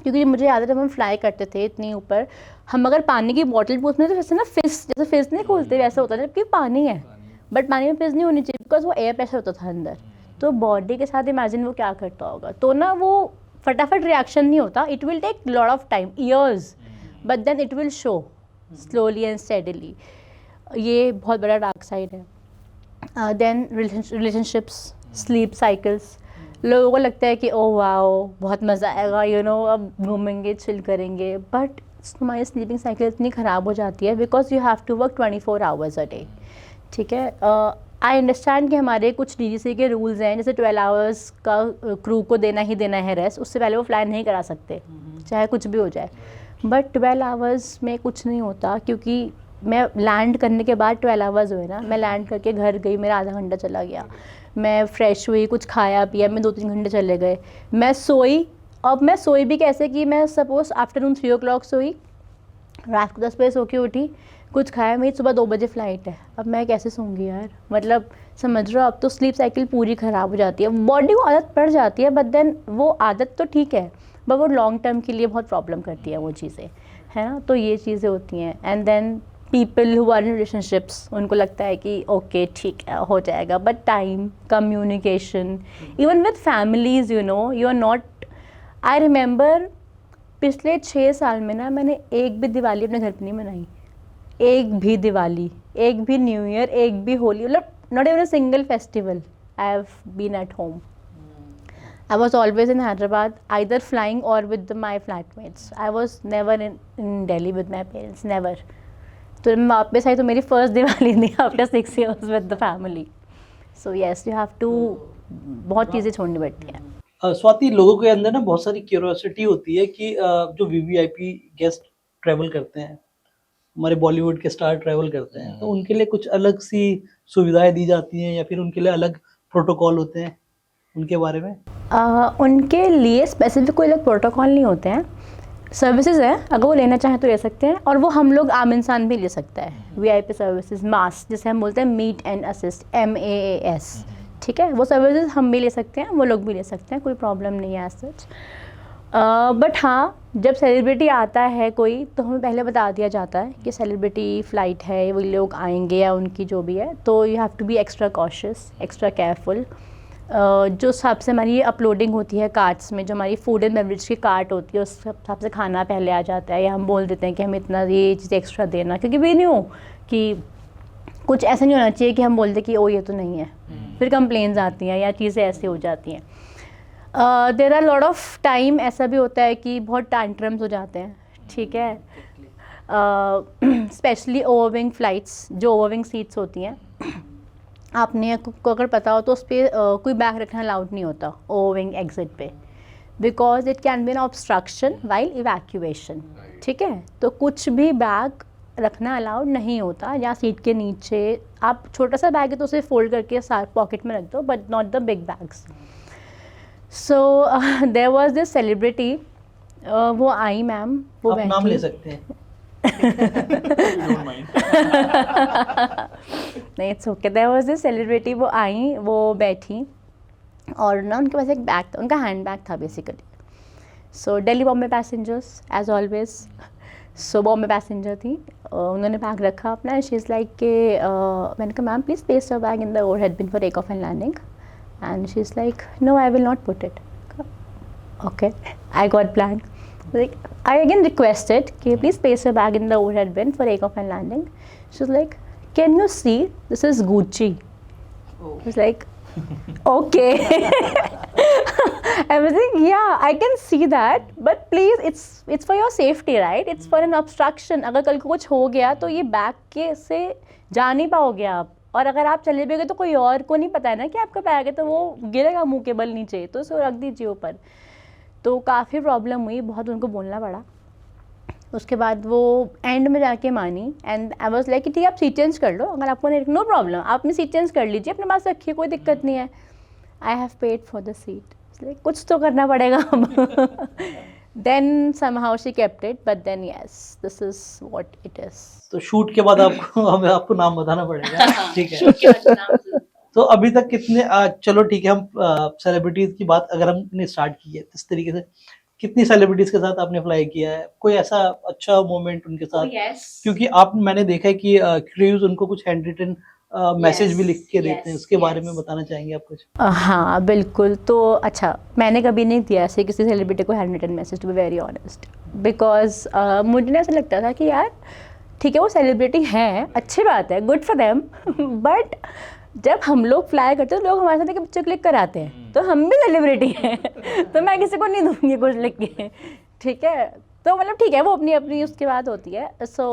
[SPEAKER 1] क्योंकि मुझे याद है जब हम फ्लाई करते थे इतनी ऊपर, हम अगर पानी की बॉटल पूछते तो वैसे ना फिस्ट, जैसे फिस्ट नहीं खोलते वैसे होता है, जबकि पानी है, बट पानी में फिस्ट नहीं होनी चाहिए बिकॉज वो एयर प्रेशर होता था अंदर। तो बॉडी के साथ इमेजिन वो क्या करता होगा। तो ना वो फटाफट रिएक्शन नहीं होता, it will take lot of time, years, but then it will show slowly and steadily. ये बहुत बड़ा डार्क साइड है। देन रिलेशनशिप्स, स्लीप साइकिल्स, लोगों को लगता है कि ओह वाओ बहुत मज़ा आएगा, यू नो, अब घूमेंगे, चिल करेंगे, बट हमारी स्लीपिंग साइकिल इतनी ख़राब हो जाती है because you have to work 24 hours a day, ठीक है। आई अंडरस्टैंड कि हमारे कुछ DGC के रूल्स हैं, जैसे 12 आवर्स का क्रू को देना ही देना है रेस्ट, उससे पहले वो फ्लाई नहीं करा सकते चाहे कुछ भी हो जाए। बट 12 आवर्स में कुछ नहीं होता, क्योंकि मैं लैंड करने के बाद 12 आवर्स हुए ना, मैं लैंड करके घर गई, मेरा आधा घंटा चला गया, मैं फ्रेश हुई, कुछ खाया पिया, मैं 2-3 घंटे चले गए, मैं सोई। अब मैं सोई भी कैसे कि मैं सपोज़ आफ्टरनून 3 o'clock सोई, रात को 10 बजे सो के उठी, कुछ खाया, मेरी सुबह 2 बजे फ़्लाइट है, अब मैं कैसे सोऊंगी यार, मतलब समझ रहे हो। अब तो स्लीप साइकिल पूरी ख़राब हो जाती है, बॉडी को आदत पड़ जाती है, बट देन वो आदत तो ठीक है, बट वो लॉन्ग टर्म के लिए बहुत प्रॉब्लम करती है वो चीज़ें, है ना। तो ये चीज़ें होती हैं। And then people who are in relationships, उनको लगता है कि ओके ठीक है हो जाएगा, but time, communication, even with families, you know, you are not. I remember पिछले 6 साल में ना मैंने एक भी दिवाली अपने घर पे नहीं मनाई, एक भी दिवाली, एक भी न्यू ईयर, एक भी होली, मतलब not even a single festival I have been at home. I was always in Hyderabad, either flying or with my flatmates. I was never in Delhi with my parents, never. तो मैं वापस आई तो मेरी first Diwali थी after 6 years with the family. So yes, you have to बहुत चीज़ें छोड़नी पड़ती हैं।
[SPEAKER 2] स्वाति, लोगों के अंदर ना बहुत सारी क्यूरियोसिटी होती है कि जो VVIP गेस्ट ट्रैवल करते हैं, हमारे बॉलीवुड के स्टार ट्रैवल करते हैं, तो उनके लिए कुछ अलग सी सुविधाएं दी जाती हैं या फिर उनके लिए अलग प्रोटोकॉल होते हैं, उनके बारे में?
[SPEAKER 1] उनके लिए स्पेसिफिक कोई अलग प्रोटोकॉल नहीं होते हैं, सर्विसेज हैं, अगर वो लेना चाहें तो ले सकते हैं, और वो हम लोग आम इंसान भी ले सकता है। VIP सर्विसेज, मास जिसे हम बोलते हैं, मीट एंड असिस्ट, MAAS, ठीक है, वो सर्विसेज हम भी ले सकते हैं, वो लोग भी ले सकते हैं, कोई प्रॉब्लम नहीं है एज सच। बट हाँ, जब सेलिब्रिटी आता है कोई, तो हमें पहले बता दिया जाता है कि सेलिब्रिटी फ़्लाइट है, वो लोग आएंगे या उनकी जो भी है, तो you have to be extra cautious, extra careful. जो हिसाब से हमारी अपलोडिंग होती है कार्ट्स में, जो हमारी फूड एंड बेवरेज की कार्ट होती है, उस हिसाब से खाना पहले आ जाता है, या हम बोल देते हैं कि हमें इतना ये चीज़ एक्स्ट्रा देना, क्योंकि भी नहीं हो कि कुछ ऐसा नहीं होना चाहिए कि हम बोलते कि ओ ये तो नहीं है, फिर कंप्लेंट्स आती हैं या चीज़ें ऐसी हो जाती हैं। There are lot of time ऐसा भी होता है कि बहुत टैंट्रम्स हो जाते हैं, ठीक है, स्पेशली ओवरविंग फ़्लाइट्स, जो ओवरविंग सीट्स होती हैं, आपने को अगर पता हो तो उस पर कोई बैग रखना अलाउड नहीं होता ओवरविंग एग्जिट पे, because it can be an obstruction while evacuation, ठीक है। तो कुछ भी बैग रखना अलाउड नहीं होता, या सीट के नीचे, आप छोटा सा बैग है तो उसे फोल्ड करके साथ पॉकेट में रख दो, but not the big bags. So there was this celebrity, वो आई मैम, वो
[SPEAKER 2] आप नाम ले सकते हैं।
[SPEAKER 1] नहीं, it's okay. There was this celebrity, वो आई, वो बैठी और ना उनके पास एक बैग था, उनका हैंड बैग था basically. So Delhi Bombay passengers as always, so Bombay passenger थी, उन्होंने बैग रखा अपना। शी इज़ लाइक के मैंने कहा ma'am please place your bag in the overhead bin for take off and landing, and she is like no I will not put it. Okay, I got blank. Like, I again requested, okay, please place your bag in the overhead bin for takeoff and landing. She was like, can you see, this is Gucci. I was like, okay. I was like, yeah, I can see that, but please, it's for your safety, right? It's for an obstruction. अगर कल को कुछ हो गया तो ये bag के से जा नहीं पाओगे आप, और अगर आप चले भी गए तो कोई और को नहीं पता है ना कि आपका बैग है, तो वो गिरेगा मुंह के बल नीचे, तो उसको रख दीजिए ऊपर। तो काफ़ी प्रॉब्लम हुई, बहुत उनको बोलना पड़ा। उसके बाद वो एंड में जाके मानी, एंड आई वाज लाइक ठीक है आप सीट चेंज कर लो, अगर आपको नहीं, नो प्रॉब्लम, आप अपनी सीट चेंज कर लीजिए, अपने पास रखिए, कोई दिक्कत नहीं है। I have paid for the seat, like कुछ तो करना पड़ेगा अब। Then somehow she kept it, but then yes, this is what it is.
[SPEAKER 2] तो शूट के बाद आपको नाम बताना पड़ेगा, ठीक है। तो अभी तक कितने चलो ठीक है, हम सेलिब्रिटीज की बात अगर हमने स्टार्ट की है इस तरीके से, कितनी सेलिब्रिटीज के साथ आपने फ्लाई किया है? कोई ऐसा अच्छा मोमेंट उनके साथ? क्योंकि मैंने देखा है कि क्रूज उनको कुछ हैंड रिटन मैसेज भी लिख के देते हैं, उसके बारे में बताना चाहेंगे आप कुछ?
[SPEAKER 1] हाँ बिल्कुल। तो अच्छा, मैंने कभी नहीं दिया ऐसे किसी सेलिब्रिटी को hand written message, to be very honest, because मुझे ना ऐसा लगता था कि यार ठीक है वो सेलिब्रिटी हैं, अच्छी बात है, गुड फॉर देम, बट जब हम लोग फ्लाई करते हैं तो लोग हमारे साथ एक पिक्चर क्लिक कराते हैं, तो हम भी सेलिब्रिटी हैं, तो मैं किसी को नहीं दूंगी कुछ लिख के, ठीक है। तो मतलब ठीक है, वो अपनी अपनी उसके बाद होती है। सो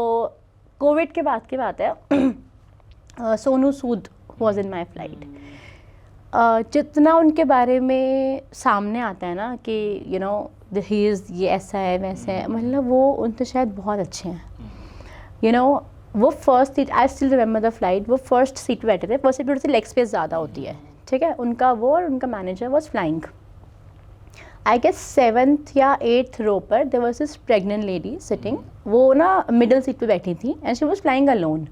[SPEAKER 1] कोविड के बाद की बात है, Sonu Sood was in my flight. जितना उनके बारे में सामने आता है ना कि यू नो ही इज़ ये ऐसा है वैसा है, मतलब वो उनसे शायद बहुत अच्छे हैं, यू नो। वो first seat, I still remember the flight, वो फर्स्ट सीट पे बैठे थे। फर्स्ट सीट पर थोड़ी सी लेग स्पेस ज़्यादा होती है, ठीक है। उनका वो और उनका manager was flying, I guess 7th या 8th रो पर there was this pregnant lady sitting, वो ना मिडिल सीट पे बैठी थी and she was flying alone.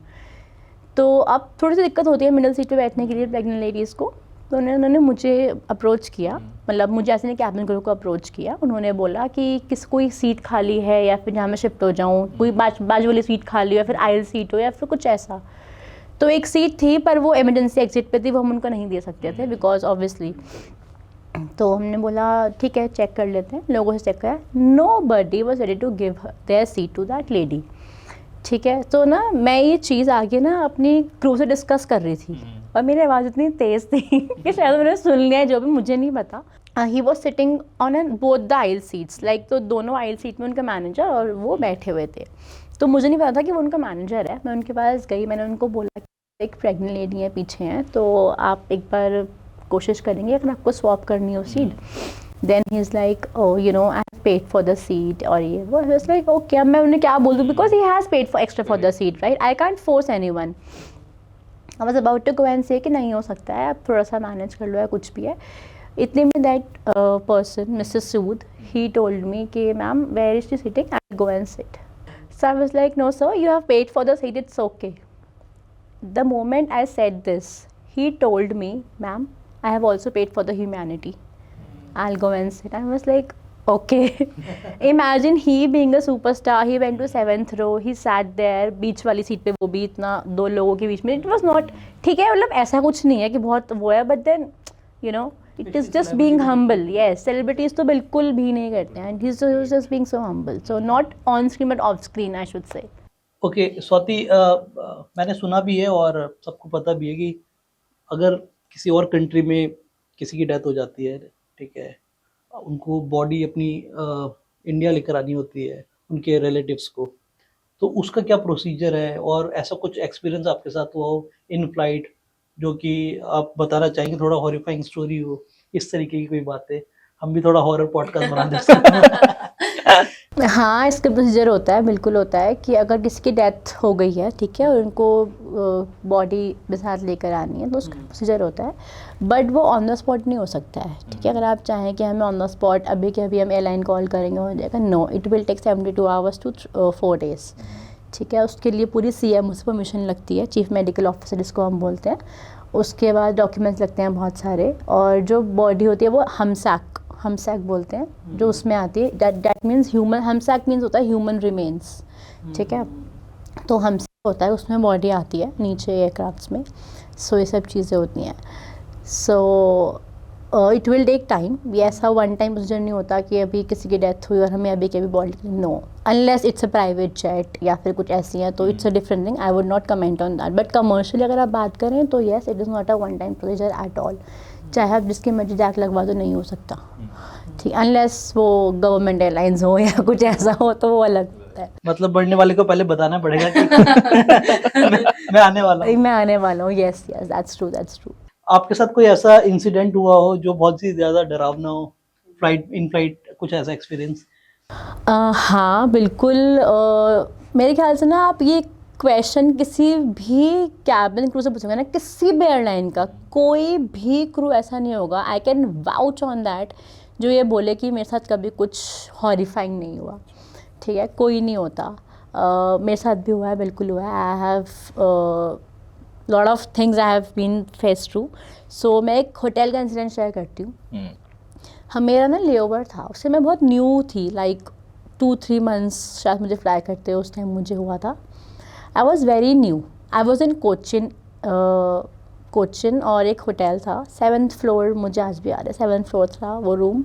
[SPEAKER 1] तो अब थोड़ी सी दिक्कत होती है मिडिल सीट पे बैठने के लिए प्रेग्नेंट लेडीज़ को, तो उन्होंने मुझे अप्रोच किया, मतलब मुझे ऐसे नहीं कैबिन क्रू को अप्रोच किया। उन्होंने बोला कि कोई सीट खाली है या फिर जहाँ मैं शिफ्ट हो जाऊँ, कोई बाजू वाली सीट खाली हो या फिर आयल सीट हो या फिर कुछ ऐसा। तो एक सीट थी पर वो इमरजेंसी एग्जिट पे थी, वो हम उनको नहीं दे सकते थे बिकॉज ऑब्वियसली। तो हमने बोला ठीक है चेक कर लेते हैं, लोगों से चेक किया, nobody was ready to give their seat to that lady, ठीक है। तो ना मैं ये चीज़ आगे ना अपनी क्रू से डिस्कस कर रही थी, और मेरी आवाज़ इतनी तेज़ थी कि शायद उन्होंने सुन लिया है, जो भी मुझे नहीं पता। He was sitting on an both the aisle seats, like तो दोनों आइल सीट में उनका मैनेजर और वो बैठे हुए थे। तो मुझे नहीं पता था कि वो उनका मैनेजर है। मैं उनके पास गई, मैंने उनको बोला कि एक प्रेग्नेंट लेडी है पीछे हैं, तो आप एक बार कोशिश करेंगे अगर आपको स्वैप करनी हो seat. Then he is like oh you know I have paid for the seat, और ये वो इज़ लाइक ओके। अब मैं उन्हें क्या बोल दूँ, because he has paid for extra for the seat, right, I can't force anyone. I was about to go and say कि नहीं हो सकता है, आप थोड़ा सा मैनेज कर लो या कुछ भी है। इतने में that person Mrs Sood, he told me कि ma'am where is she sitting, I will go and sit. So I was like no sir, you have paid for the seat, it's okay. The moment I said this, he told me ma'am I have also paid for the humanity, I will go and sit. I was like okay. Imagine he being a superstar, he went to 7th row, he sat there, बीच वाली seat पे, वो भी इतना दो लोगों के बीच में, it was not, ठीक है, मतलब ऐसा कुछ नहीं है कि बहुत वो है, but then you know it is just being humble. Yes, celebrities तो बिल्कुल भी नहीं करते हैं, and he's just being so humble, so not on screen but off screen I should say.
[SPEAKER 2] Okay Swati, मैंने सुना भी है और सबको पता भी है कि अगर किसी और कंट्री में किसी की डेथ हो जाती है, ठीक है, उनको बॉडी अपनी इंडिया लेकर आनी होती है उनके रिलेटिव्स को, तो उसका क्या प्रोसीजर है? और ऐसा कुछ एक्सपीरियंस आपके साथ हुआ हो इन फ्लाइट जो कि आप बताना चाहेंगे, थोड़ा हॉरिफाइंग स्टोरी हो, इस तरीके की कोई बातें? हम भी थोड़ा हॉरर पॉडकास्ट बना देते
[SPEAKER 1] हाँ, इसका प्रोसीजर होता है, बिल्कुल होता है कि अगर किसी की डेथ हो गई है, ठीक है, और उनको बॉडी के साथ लेकर आनी है, तो उसका प्रोसीजर होता है, बट वो ऑन द स्पॉट नहीं हो सकता है, ठीक है। अगर आप चाहें कि हमें ऑन द स्पॉट अभी के अभी हम एयरलाइन कॉल करेंगे हो जाएगा, no, it will take 72 hours to 4 days, ठीक है, उसके लिए पूरी CMO से परमिशन लगती है, चीफ मेडिकल ऑफिसर जिसको हम बोलते हैं। उसके बाद डॉक्यूमेंट्स लगते हैं बहुत सारे, और जो बॉडी होती है वो हमसैक बोलते हैं, जो उसमें आती है। दैट मीन्स ह्यूमन, हमसैक मीन्स होता है ह्यूमन रिमेन्स, ठीक है। तो हमसैक होता है, उसमें बॉडी आती है नीचे एयरक्राफ्ट्स में। सो ये सब चीज़ें होती हैं। So it will take time. ये ऐसा वन टाइम प्रोसीजर नहीं होता कि अभी किसी की डेथ हुई और हमें अभी के अभी body, no, unless it's a private jet या फिर कुछ ऐसी हैं, तो it's a different thing. I would not comment on that. But commercially अगर आप बात करें तो yes, it is not a one time procedure at all. चाहे आप जिसकी मर्जी जैक लगवा दो, नहीं हो सकता, ठीक, अनलेस वो गवर्नमेंट एयरलाइंस हो या कुछ ऐसा हो, तो वो अलग होता है।
[SPEAKER 2] मतलब बढ़ने वाले को पहले बताना पड़ेगा कि मैं आने वाला हूँ।
[SPEAKER 1] मैं आने वाला हूँ, यस यस, दैट्स ट्रू।
[SPEAKER 2] आपके साथ कोई ऐसा इंसिडेंट हुआ हो जो बहुत ही ज्यादा डरावना हो, इन फ्लाइट कुछ ऐसा एक्सपीरियंस?
[SPEAKER 1] हाँ बिल्कुल। मेरे ख्याल से ना, आप ये क्वेश्चन किसी भी कैबिन क्रू से पूछोगे ना, किसी भी एयरलाइन का कोई भी क्रू ऐसा नहीं होगा, I can vouch on that, जो ये बोले कि मेरे साथ कभी कुछ हॉरिफाइंग नहीं हुआ, ठीक है, कोई नहीं होता। मेरे साथ भी हुआ है, बिल्कुल हुआ है। I have lot of things I have been face through. So मैं एक होटल का इंसिडेंट शेयर करती हूँ। हम, मेरा ना लेओवर था, उससे मैं बहुत न्यू थी, लाइक 2-3 मंथ्स शायद मुझे फ्लाई करते उस टाइम मुझे हुआ था। I was very new. I was in Cochin और एक होटल था 7th फ्लोर, मुझे आज भी आ रहा है, 7th फ्लोर था वो रूम,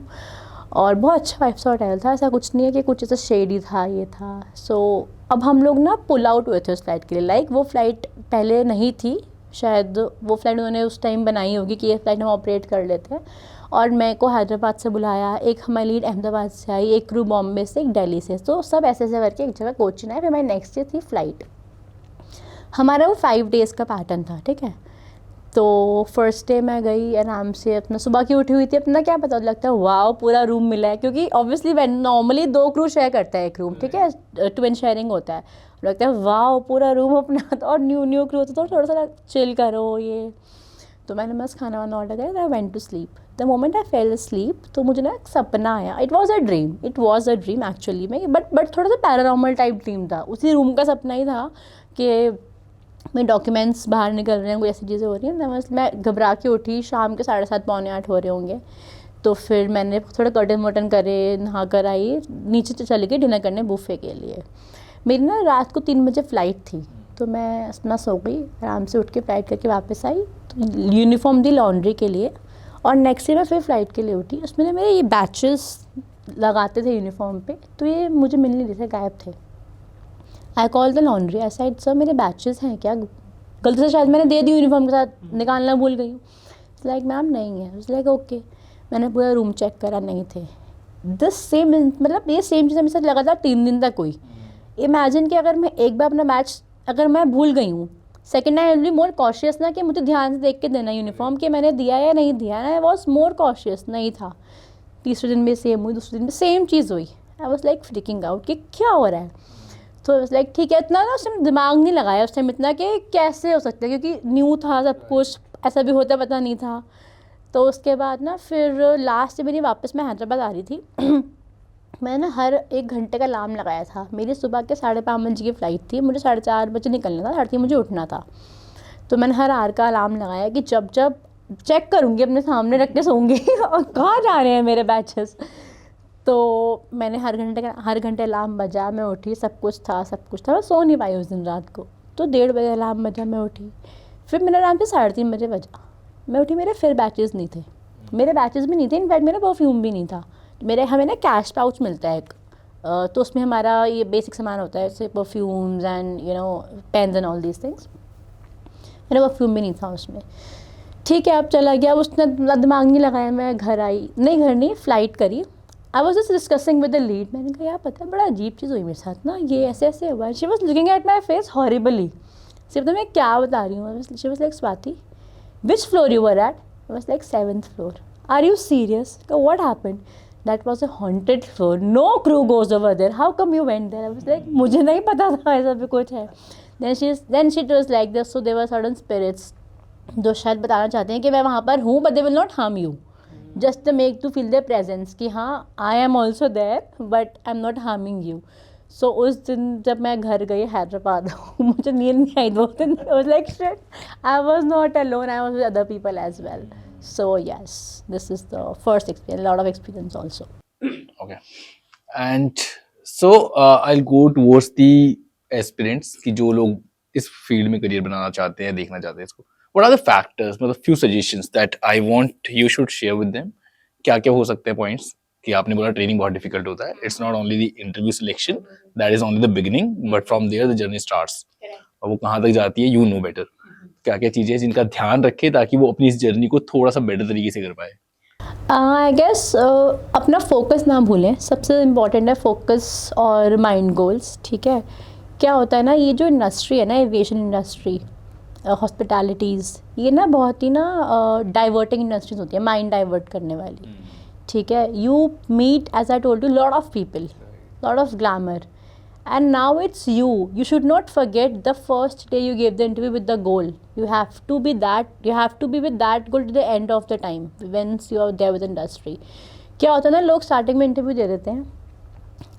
[SPEAKER 1] और बहुत अच्छा 5 स्टार होटल था। ऐसा कुछ नहीं है कि कुछ ऐसा शेडी था, ये था। सो अब हम लोग ना पुल आउट हुए थे उस फ्लाइट के लिए, लाइक वो फ़्लाइट पहले नहीं थी, शायद वो फ़्लाइट उन्होंने उस टाइम बनाई होगी कि ये फ़्लाइट हम ऑपरेट कर लेते हैं। और मेरे को हैदराबाद से बुलाया, एक हमारी लीड अहमदाबाद से आई, एक क्रू बॉम्बे से, एक दिल्ली से, तो सब ऐसे ऐसे करके एक जगह कोचिन आए। फिर हमारी नेक्स्ट डे थी फ़्लाइट। हमारा वो 5 डेज़ का पैटर्न था, ठीक है। तो फर्स्ट डे मैं गई आराम से, अपना सुबह की उठी हुई थी, अपना क्या पता लगता है वाओ पूरा रूम मिला है, क्योंकि ऑब्वियसली नॉर्मली 2 क्रू शेयर करता है एक रूम, ठीक है, ट्विन शेयरिंग होता है। लगता है वाओ पूरा रूम अपना, तो और न्यू क्रू होता तो थोड़ा सा चिल करो ये। तो मैंने बस खाना वाना ऑर्डर किया, I went to sleep. The moment I fell sleep, तो मुझे ना एक सपना आया। It was a dream actually में, बट थोड़ा सा पैरानॉर्मल टाइप ड्रीम था। उसी रूम का सपना ही था कि मेरे डॉक्यूमेंट्स बाहर निकल रहे हैं, कोई ऐसी चीज़ें हो रही हैं। मैं घबरा के उठी, शाम के 7:30 पौने 8 हो रहे होंगे। तो फिर मैंने थोड़ा कर्टन वर्टन करे, नहा कर आई, नीचे चली गई डिनर करने बुफे के लिए। मेरी ना रात को 3 बजे फ़्लाइट थी, तो मैं अपना सो गई, आराम से उठ के फ्लाइट करके वापस आई। तो यूनिफॉर्म दी लॉन्ड्री के लिए, और नेक्स्ट डे मैं फिर फ़्लाइट के लिए उठी। उसमें ना मेरे ये बैचेस लगाते थे यूनिफॉर्म पे, तो ये मुझे मिल नहीं रहे थे, गायब थे। आई call the laundry, I said sir मेरे बैचेस हैं क्या, गलती से शायद मैंने दे दी यूनिफॉर्म के साथ, निकालना भूल गई हूँ। लाइक मैम नहीं है। Like okay. मैंने पूरा रूम चेक करा, नहीं थे। दिस सेम, मतलब ये सेम चीज़ मेरे साथ लगातार 3 दिन तक हुई। इमेजिन कि अगर मैं एक बार अपना बैच अगर मैं भूल गई हूँ, second I will be more cautious ना, कि मुझे ध्यान से देख के देना यूनिफॉर्म कि मैंने दिया या नहीं दिया। आई वॉज मोर कॉशियस, नहीं था। तीसरे दिन भी सेम हुई, दूसरे दिन भी सेम चीज़ हुई। आई वॉज लाइक फ्रीकिंग आउट कि क्या हो रहा है। तो लाइक ठीक है, इतना ना उस टाइम दिमाग नहीं लगाया उस टाइम इतना कि कैसे हो सकता है, क्योंकि न्यू था सब कुछ, ऐसा भी होता पता नहीं था। तो उसके बाद ना फिर लास्ट मेरी वापस मैं हैदराबाद आ रही थी। मैंने ना हर 1 घंटे का अलार्म लगाया था। मेरी सुबह के 5:30 बजे की फ़्लाइट थी, मुझे 4:30 बजे निकलना था, 3:30 मुझे उठना था। तो मैंने हर आवर का अलार्म लगाया कि जब चेक करूँगी, अपने सामने रख के सोऊंगी और कहाँ जा रहे हैं मेरे बैचेस। तो मैंने हर घंटे अलार्म बजा, मैं उठी, सब कुछ था। मैं सो नहीं पाई उस दिन रात को। तो 1:30 बजे अलार्म बजा, मैं उठी। फिर मेरा अलार्म से 3:30 बजे बजा, मैं उठी। मेरे फिर बैचेस नहीं थे, मेरे बैचेस भी नहीं थे, इनफैक्ट मेरा परफ्यूम भी नहीं था। हमें ना कैश पाउच मिलता है एक, तो उसमें हमारा ये बेसिक सामान होता है, जैसे perfumes and pains and all these things. मेरा परफ्यूम भी नहीं था उसमें। ठीक है, अब चला गया, उसने दिमाग नहीं लगाया। मैं घर आई, घर नहीं, फ़्लाइट करी। I was just discussing with the lead. मैंने कहा यार पता है बड़ा अजीब चीज़ हुई मेरे साथ ना, ये ऐसे ऐसे हुआ। She was looking at my face horribly. सिर्फ मैं क्या बता रही हूँ। She was like Swati, which floor you were at? I was like 7th floor. Are you serious? What happened? That was a haunted floor, no crew goes over there, how come you went there? I was like मुझे नहीं पता था ऐसा भी कुछ है। Then she was like this, so there were certain spirits जो शायद बताना चाहते हैं कि मैं वहाँ पर हूँ, but they will not harm you, just to make to feel their presence, कि हाँ I am also there but I am not harming you. So उस दिन जब मैं घर गई हैदराबाद मुझे नींद नहीं आई 2 दिन. I was like shit, I was not alone, I was with other people as well. So yes, this is the first experience, a lot of experience also.
[SPEAKER 3] Okay. And so I'll go towards the aspirants कि जो लोग इस field में career बनाना चाहते हैं, देखना चाहते हैं इसको. What are the factors, मतलब few suggestions that I want you should share with them? क्या क्या हो सकते हैं points कि आपने बोला ट्रेनिंग बहुत डिफिकल्ट होता है. It's not only the interview selection, that is only the beginning, but from there the journey starts. और वो कहाँ तक जाती है, you know better. क्या क्या चीजें हैं जिनका ध्यान रखे ताकि वो अपनी इस जर्नी को थोड़ा सा बेटर तरीके से कर पाए.
[SPEAKER 1] आई गेस अपना फोकस ना भूलें. सबसे इम्पॉर्टेंट है फोकस और माइंड गोल्स. ठीक है, क्या होता है ना, ये जो इंडस्ट्री है ना, एविएशन इंडस्ट्री, हॉस्पिटैलिटीज़, ये ना बहुत ही ना डाइवर्टिंग इंडस्ट्रीज होती है, माइंड डाइवर्ट करने वाली. ठीक है, you meet as I told you lot of people, lot of glamour, and now it's you should not forget the first day you gave the interview with the goal. You have to be with that goal to the end of the time once you are there with the industry. क्या होता है ना, लोग starting में interview दे देते हैं.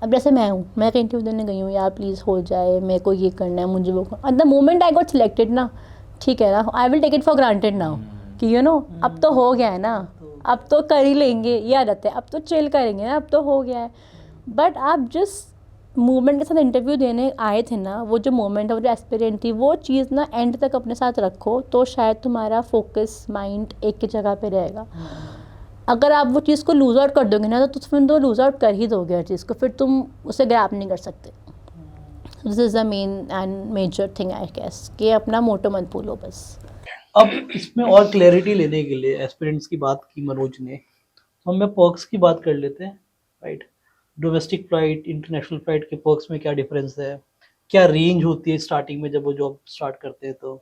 [SPEAKER 1] अब जैसे मैं हूँ, मैं कहीं इंटरव्यू देने गई हूँ, यार प्लीज़ हो जाए, मेरे को ये करना है, मुझे वो करना. At the moment I got selected ना, ठीक है ना, I will take it for granted now कि यू नो अब तो हो गया है ना, अब तो कर ही लेंगे, ये आदत है, अब तो चिल करेंगे ना, अब तो हो गया है. बट आप जिस मूवमेंट के साथ इंटरव्यू देने आए थे ना, वो जो मोमेंट है, वो जो एस्पिरेंट थी, वो चीज़ ना एंड तक अपने साथ रखो, तो शायद तुम्हारा फोकस माइंड एक ही जगह पे रहेगा. अगर आप वो चीज़ को लूज़ आउट कर दोगे ना, तो फिर तो लूज़ आउट कर ही दोगे हर चीज़ को, फिर तुम उसे ग्रैब नहीं कर सकते. This is the main and major thing I guess, कि अपना मोटो मत भूलो बस.
[SPEAKER 2] अब इसमें और क्लैरिटी लेने के लिए एस्पिरेंट्स की बात की मनोज ने, तो हम पर्क्स की बात कर लेते हैं. Right, domestic flight, international flight के पर्क्स में क्या डिफरेंस है, क्या रेंज होती है स्टार्टिंग में जब वो जॉब स्टार्ट करते हैं, तो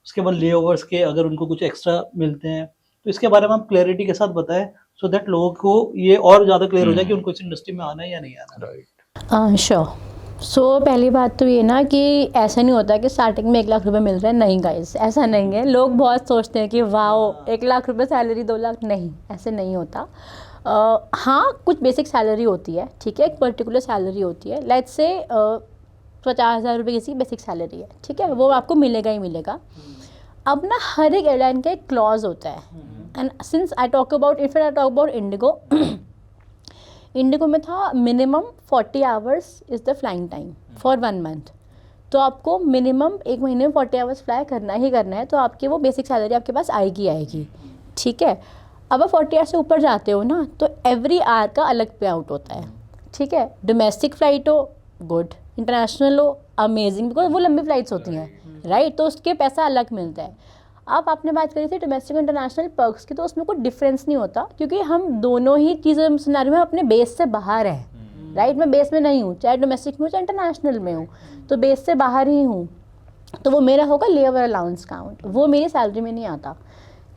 [SPEAKER 2] उसके बाद लेओवर्स के अगर उनको कुछ एक्स्ट्रा मिलते हैं, तो इसके बारे में हम क्लैरिटी के साथ बताएं, सो दैट लोगों को ये और ज़्यादा क्लियर हो जाए कि उनको इस इंडस्ट्री में आना है या नहीं आना.
[SPEAKER 3] Right,
[SPEAKER 1] sure. सो पहली बात तो ये ना कि ऐसा नहीं होता कि स्टार्टिंग में 1 लाख रुपए मिल रहे हैं. नहीं गाइस, ऐसा नहीं है. लोग बहुत सोचते हैं कि वाओ 1 लाख रुपए सैलरी, 2 लाख. नहीं, ऐसे नहीं होता. हाँ, कुछ बेसिक सैलरी होती है, ठीक है, एक पर्टिकुलर सैलरी होती है. लेट्स से 50,000 रुपये किसी की बेसिक सैलरी है, ठीक है, वो आपको मिलेगा ही मिलेगा. अब ना हर एक एयरलाइन का एक क्लॉज होता है. And since I talk about Indigo, Indigo में था minimum 40 hours is the flying time for 1 month. तो आपको मिनिमम 1 महीने में 40 आवर्स फ्लाई करना ही करना है, तो आपकी वो बेसिक सैलरी आपके पास आएगी. ठीक है, अब आप 40 आवर से ऊपर जाते हो ना, तो एवरी आवर का अलग पे आउट होता है. ठीक है, डोमेस्टिक फ़्लाइट हो गुड, इंटरनेशनल हो अमेजिंग, बिकॉज वो लंबी फ़्लाइट्स होती हैं. राइट, तो उसके पैसा अलग मिलता है. अब आपने बात करी थी डोमेस्टिक इंटरनेशनल पर्क्स की, तो उसमें कोई डिफरेंस नहीं होता, क्योंकि हम दोनों ही चीज़ें सिनेरियो में अपने बेस से बाहर हैं. राइट, मैं बेस में नहीं हूँ, चाहे डोमेस्टिक में हूँ चाहे इंटरनेशनल में हूँ, तो बेस से बाहर ही हूँ. तो वो मेरा होगा लेबर अलाउंस काउंट, वो मेरी सैलरी में नहीं आता.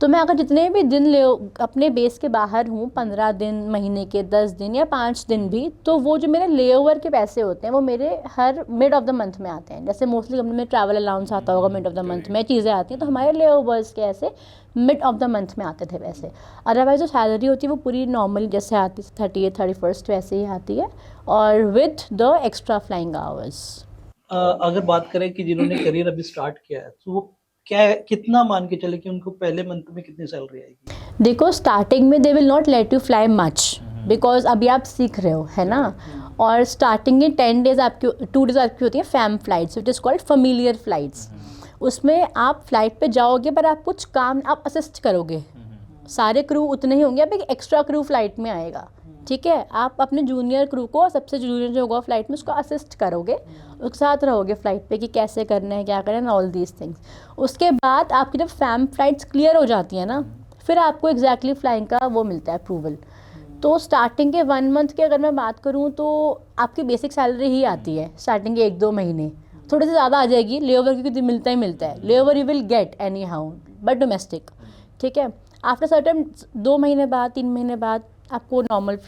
[SPEAKER 1] तो मैं अगर जितने भी दिन ले अपने बेस के बाहर हूँ, 15 दिन, महीने के 10 दिन या 5 दिन भी, तो वो जो मेरे लेओवर के पैसे होते हैं वो मेरे हर मिड ऑफ द मंथ में आते हैं. जैसे मोस्टली कंपनी में ट्रैवल अलाउंस आता होगा मिड ऑफ द मंथ में, चीज़ें आती हैं, तो हमारे लेओवर्स के ऐसे मिड ऑफ द मंथ में आते थे वैसे. अदरवाइज जो सैलरी होती है वो पूरी नॉर्मल जैसे आती है 30th 31st वैसे ही आती है, और with the extra flying hours.
[SPEAKER 2] अगर बात करें कि जिन्होंने करियर अभी स्टार्ट किया है, तो वो क्या कितना मान के चले कि उनको पहले मंथ में कितनी सैलरी आएगी?
[SPEAKER 1] देखो, स्टार्टिंग में दे will not let you fly much, because अभी आप सीख रहे हो, है ना. और स्टार्टिंग के 10 डेज आपकी 2 डेज आपकी होती है fam flights, which is called familiar flights. उसमें आप फ्लाइट पे जाओगे, पर आप कुछ काम आप असिस्ट करोगे. सारे क्रू उतने ही होंगे, अब एक एक्स्ट्रा क्रू फ्लाइट में आएगा. ठीक है, आप अपने जूनियर क्रू को, सबसे जूनियर जो होगा फ्लाइट में, उसको असिस्ट करोगे, उसके साथ रहोगे फ्लाइट पे कि कैसे करना है, क्या करना है, ऑल दीज थिंग्स. उसके बाद आपकी जब फैम फ्लाइट्स क्लियर हो जाती हैं ना, फिर आपको एग्जैक्टली फ्लाइंग का वो मिलता है अप्रूवल. तो स्टार्टिंग के 1 मंथ की अगर मैं बात करूँ, तो आपकी बेसिक सैलरी ही आती है स्टार्टिंग के 1-2 महीने. थोड़ी सी ज़्यादा आ जाएगी लेओवर, क्योंकि मिलता ही मिलता है layover, you will get any how, but domestic. ठीक है, आफ्टर सर्टेन 2 महीने बाद, 3 महीने बाद आपको नॉर्मल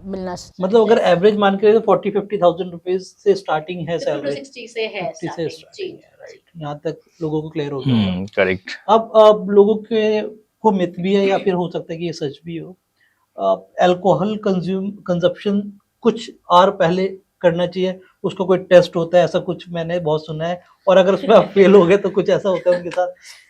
[SPEAKER 1] मिलना.
[SPEAKER 2] मतलब अगर एवरेज मान के तो 40-50,000 रुपीज से स्टार्टिंग है सैलरी,
[SPEAKER 1] 60 से है
[SPEAKER 2] 50 से स्टार्टिंग है. राइट, यहाँ तक लोगों को क्लियर हो गया.
[SPEAKER 3] करेक्ट.
[SPEAKER 2] अब लोगों के को मिथ भी है, या फिर हो सकता है कि ये सच भी हो, अल्कोहल कंजप्शन कुछ आवर पहले करना चाहिए, उसका कोई टेस्ट होता है, ऐसा कुछ मैंने बहुत सुना है, और अगर उसमें आप फेल हो गए तो कुछ ऐसा होता है उनके साथ?